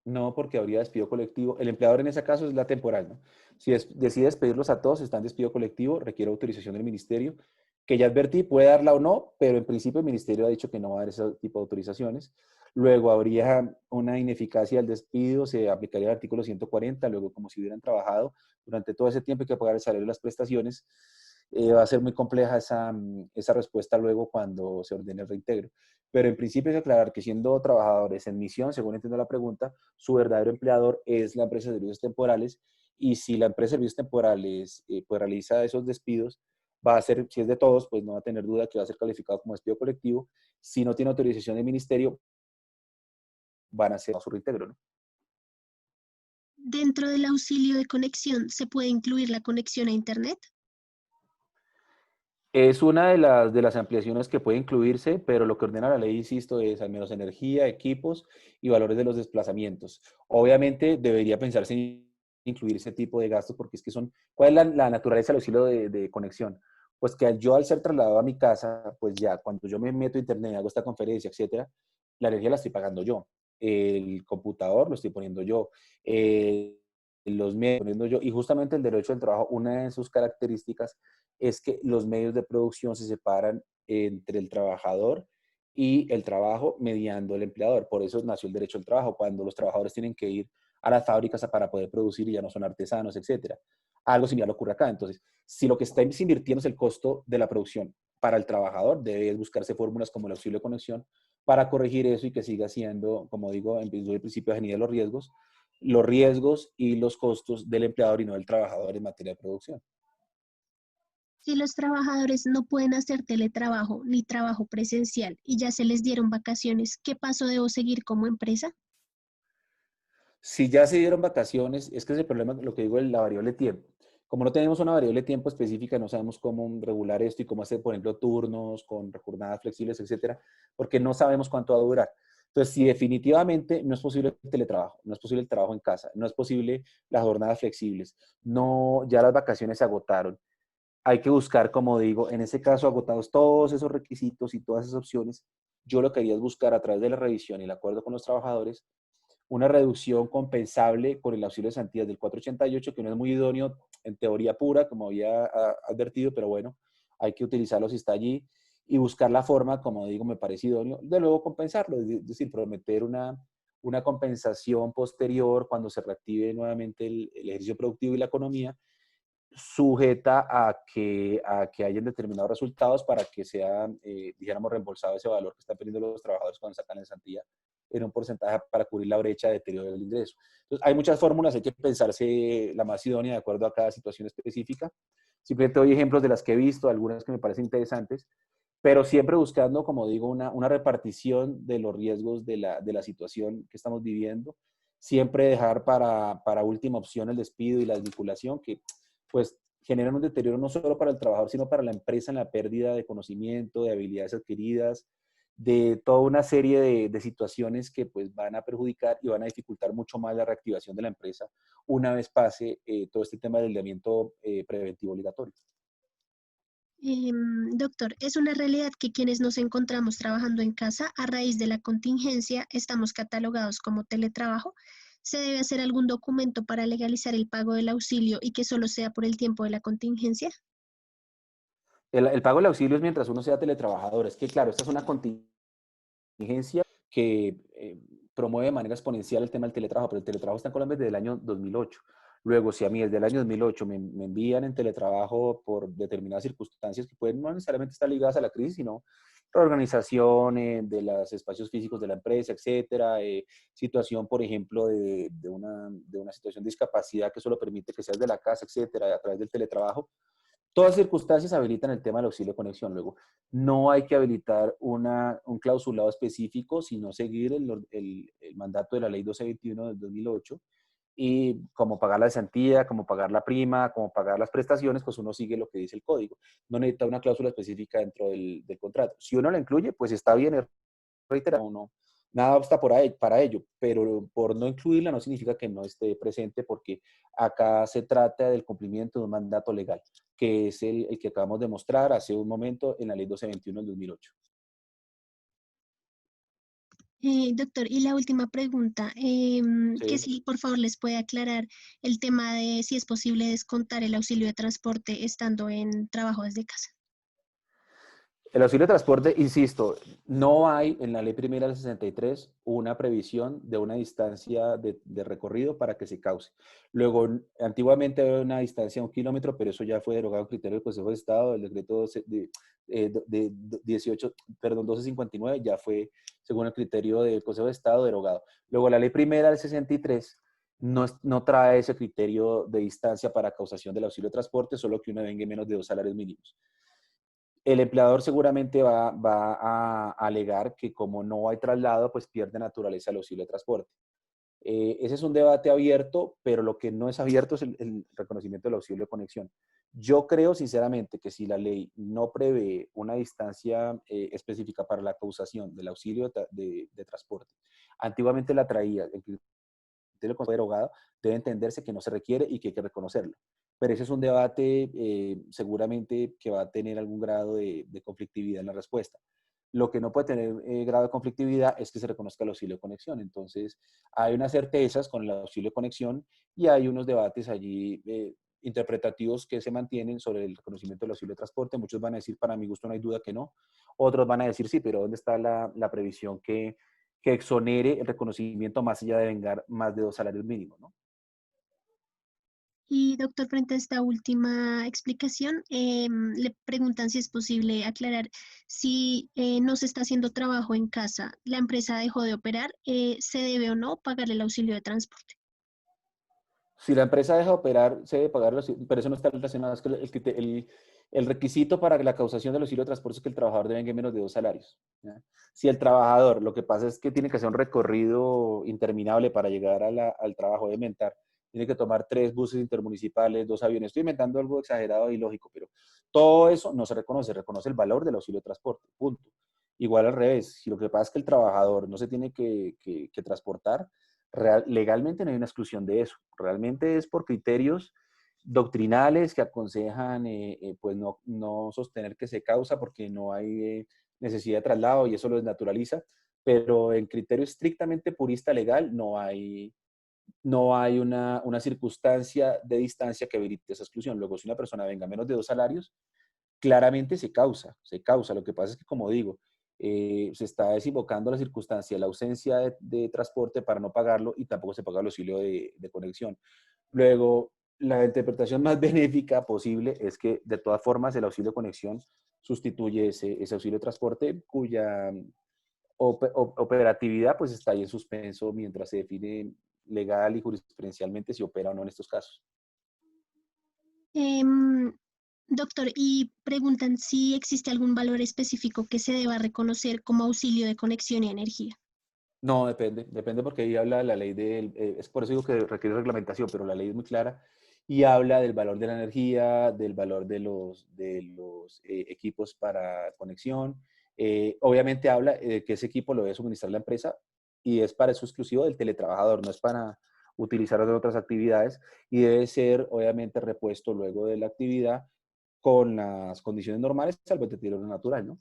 No, porque habría despido colectivo. El empleador en ese caso es la temporal, ¿no? Si decide despedirlos a todos, está en despido colectivo, requiere autorización del ministerio, que ya advertí, puede darla o no, pero en principio el ministerio ha dicho que no va a dar ese tipo de autorizaciones. Luego habría una ineficacia del despido, se aplicaría el artículo 140, luego como si hubieran trabajado durante todo ese tiempo hay que pagar el salario de las prestaciones. Va a ser muy compleja esa respuesta luego cuando se ordene el reintegro. Pero en principio hay que aclarar que siendo trabajadores en misión, según entiendo la pregunta, su verdadero empleador es la empresa de servicios temporales y si la empresa de servicios temporales pues realiza esos despidos, va a ser, si es de todos, pues no va a tener duda que va a ser calificado como despido colectivo. Si no tiene autorización del ministerio, van a ser a su reintegro, ¿no? Dentro del auxilio de conexión, ¿se puede incluir la conexión a Internet? Es una de las ampliaciones que puede incluirse, pero lo que ordena la ley, insisto, es al menos energía, equipos y valores de los desplazamientos. Obviamente debería pensarse en incluir ese tipo de gastos porque es que son, ¿cuál es la naturaleza del auxilio de conexión? Pues que yo al ser trasladado a mi casa, pues ya cuando yo me meto a internet, hago esta conferencia, etcétera, la energía la estoy pagando yo. El computador lo estoy poniendo yo. Los medios poniendo yo. Y justamente el derecho del trabajo, una de sus características es que los medios de producción se separan entre el trabajador y el trabajo mediando el empleador. Por eso nació el derecho al trabajo, cuando los trabajadores tienen que ir a las fábricas para poder producir y ya no son artesanos, etcétera. Algo similar ocurre acá. Entonces, si lo que está invirtiendo es el costo de la producción para el trabajador, debe buscarse fórmulas como el auxilio de conexión para corregir eso y que siga siendo, como digo, en principio de genera los riesgos y los costos del empleador y no del trabajador en materia de producción. Si los trabajadores no pueden hacer teletrabajo ni trabajo presencial y ya se les dieron vacaciones, ¿qué paso debo seguir como empresa? Si ya se dieron vacaciones, es que es el problema, lo que digo, la variable tiempo. Como no tenemos una variable tiempo específica, no sabemos cómo regular esto y cómo hacer, por ejemplo, turnos con jornadas flexibles, etcétera, porque no sabemos cuánto va a durar. Entonces, si definitivamente no es posible el teletrabajo, no es posible el trabajo en casa, no es posible las jornadas flexibles, no, ya las vacaciones se agotaron, hay que buscar, como digo, en ese caso, agotados todos esos requisitos y todas esas opciones, yo lo que haría es buscar a través de la revisión y el acuerdo con los trabajadores una reducción compensable con el auxilio de Santías del 488, que no es muy idóneo en teoría pura, como había advertido, pero bueno, hay que utilizarlo si está allí y buscar la forma, como digo, me parece idóneo, de luego compensarlo, es decir, prometer una compensación posterior cuando se reactive nuevamente el ejercicio productivo y la economía, sujeta a que hayan determinados resultados para que sea, dijéramos, reembolsado ese valor que están perdiendo los trabajadores cuando sacan la cesantía en un porcentaje para cubrir la brecha de deterioro del ingreso. Entonces, hay muchas fórmulas, hay que pensarse la más idónea de acuerdo a cada situación específica. Simplemente doy ejemplos de las que he visto, algunas que me parecen interesantes, pero siempre buscando, como digo, una repartición de los riesgos de la situación que estamos viviendo. Siempre dejar para última opción el despido y la desvinculación, que pues generan un deterioro no solo para el trabajador, sino para la empresa en la pérdida de conocimiento, de habilidades adquiridas, de toda una serie de situaciones que pues van a perjudicar y van a dificultar mucho más la reactivación de la empresa una vez pase todo este tema del aislamiento preventivo obligatorio. Doctor, es una realidad que quienes nos encontramos trabajando en casa a raíz de la contingencia estamos catalogados como teletrabajo. ¿Se debe hacer algún documento para legalizar el pago del auxilio y que solo sea por el tiempo de la contingencia? El pago del auxilio es mientras uno sea teletrabajador. Es que, claro, esta es una contingencia que promueve de manera exponencial el tema del teletrabajo, pero el teletrabajo está en Colombia desde el año 2008. Luego, si a mí desde el año 2008 me envían en teletrabajo por determinadas circunstancias que pueden no necesariamente estar ligadas a la crisis, sino reorganización de los espacios físicos de la empresa, etcétera, situación, por ejemplo, de una situación de discapacidad que solo permite que seas de la casa, etcétera, a través del teletrabajo, Todas circunstancias habilitan el tema del auxilio de conexión. Luego, no hay que habilitar un clausulado específico, sino seguir el mandato de la ley 1221 del 2008 y como pagar la cesantía, como pagar la prima, como pagar las prestaciones, pues uno sigue lo que dice el código. No necesita una cláusula específica dentro del contrato. Si uno la incluye, pues está bien, es reiterado, no, nada obsta para ello, pero por no incluirla no significa que no esté presente porque acá se trata del cumplimiento de un mandato legal, que es el que acabamos de mostrar hace un momento en la ley 1221 del 2008. Doctor, y la última pregunta, que Sí. si por favor les puede aclarar el tema de si es posible descontar el auxilio de transporte estando en trabajo desde casa. El auxilio de transporte, insisto, no hay en la ley primera del 63 una previsión de una distancia de recorrido para que se cause. Luego, antiguamente había una distancia de 1 kilómetro, pero eso ya fue derogado en criterio del Consejo de Estado, el decreto 12 de 18, perdón, 1259 ya fue, según el criterio del Consejo de Estado, derogado. Luego, la ley primera del 63 no trae ese criterio de distancia para causación del auxilio de transporte, solo que uno venga menos de 2 salarios mínimos. El empleador seguramente va a alegar que como no hay traslado, pues pierde naturaleza el auxilio de transporte. Ese es un debate abierto, pero lo que no es abierto es el reconocimiento del auxilio de conexión. Yo creo sinceramente que si la ley no prevé una distancia específica para la causación del auxilio de transporte, antiguamente la traía, el criterio fue derogado, debe entenderse que no se requiere y que hay que reconocerlo. Pero ese es un debate seguramente que va a tener algún grado de conflictividad en la respuesta. Lo que no puede tener grado de conflictividad es que se reconozca el auxilio de conexión. Entonces, hay unas certezas con el auxilio de conexión y hay unos debates allí interpretativos que se mantienen sobre el reconocimiento del auxilio de transporte. Muchos van a decir, para mi gusto no hay duda que no. Otros van a decir, sí, pero ¿dónde está la previsión que exonere el reconocimiento más allá de vengar más de 2 salarios mínimos, ¿no? Y doctor, frente a esta última explicación, le preguntan si es posible aclarar si no se está haciendo trabajo en casa, la empresa dejó de operar, ¿se debe o no pagar el auxilio de transporte? Si la empresa deja de operar, se debe pagar, pero eso no está relacionado. Es que el requisito para la causación del auxilio de transporte es que el trabajador debe menos de 2 salarios. ¿Ya? Si el trabajador, lo que pasa es que tiene que hacer un recorrido interminable para llegar al trabajo de inventar, tiene que tomar 3 buses intermunicipales, 2 aviones. Estoy inventando algo exagerado y lógico, pero todo eso no se reconoce el valor del auxilio de transporte, punto. Igual al revés, si lo que pasa es que el trabajador no se tiene que transportar, legalmente no hay una exclusión de eso. Realmente es por criterios doctrinales que aconsejan pues no sostener que se causa porque no hay necesidad de traslado y eso lo desnaturaliza, pero en criterio estrictamente purista legal no hay una circunstancia de distancia que habilite esa exclusión. Luego, si una persona venga menos de 2 salarios, claramente se causa, se causa. Lo que pasa es que, como digo, se está desinvocando la circunstancia de la ausencia de transporte para no pagarlo y tampoco se paga el auxilio de conexión. Luego, la interpretación más benéfica posible es que, de todas formas, el auxilio de conexión sustituye ese auxilio de transporte cuya operatividad pues está ahí en suspenso mientras se define legal y jurisprudencialmente si opera o no en estos casos. Em, Doctor, y preguntan si existe algún valor específico que se deba reconocer como auxilio de conexión y energía. No, depende porque ahí habla la ley es por eso digo que requiere reglamentación, pero la ley es muy clara y habla del valor de la energía, del valor de los equipos para conexión. Obviamente habla de que ese equipo lo debe suministrar la empresa y es para eso exclusivo del teletrabajador, no es para utilizarlo en otras actividades y debe ser obviamente repuesto luego de la actividad con las condiciones normales, salvo el deterioro natural, ¿no?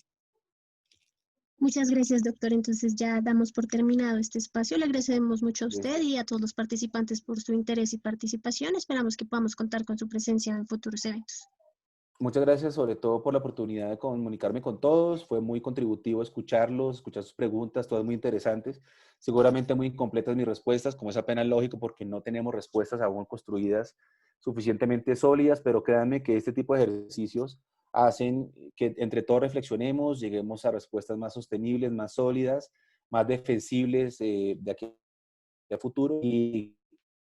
Muchas gracias, doctor. Entonces ya damos por terminado este espacio. Le agradecemos mucho a Bien. usted y a todos los participantes por su interés y participación. Esperamos que podamos contar con su presencia en futuros eventos. Muchas gracias sobre todo por la oportunidad de comunicarme con todos. Fue muy contributivo escucharlos, escuchar sus preguntas, todas muy interesantes. Seguramente muy incompletas mis respuestas, como es apenas lógico porque no tenemos respuestas aún construidas suficientemente sólidas, pero créanme que este tipo de ejercicios hacen que entre todos reflexionemos, lleguemos a respuestas más sostenibles, más sólidas, más defensibles de aquí a futuro y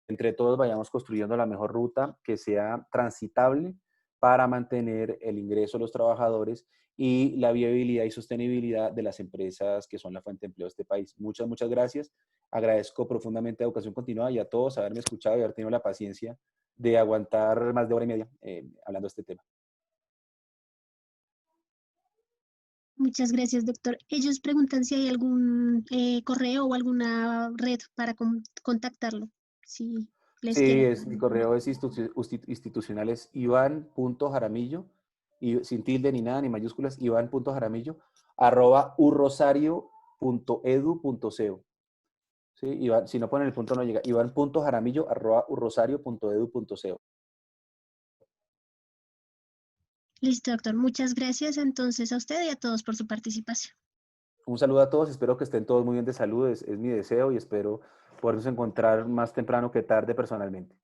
entre todos vayamos construyendo la mejor ruta que sea transitable para mantener el ingreso de los trabajadores y la viabilidad y sostenibilidad de las empresas que son la fuente de empleo de este país. Muchas, muchas gracias. Agradezco profundamente a Educación Continua y a todos haberme escuchado y haber tenido la paciencia de aguantar más de hora y media hablando de este tema. Muchas gracias, doctor. Ellos preguntan si hay algún correo o alguna red para contactarlo, si les Sí, quiere. mi correo es institucional, es iván.jaramillo, y sin tilde ni nada, ni mayúsculas, iván.jaramillo, @urrosario.edu.co. Sí, Iván, si no ponen el punto no llega. Iván.jaramillo, @urrosario.edu.co. Listo, doctor. Muchas gracias entonces a usted y a todos por su participación. Un saludo a todos, espero que estén todos muy bien de salud, es mi deseo y espero podernos encontrar más temprano que tarde personalmente.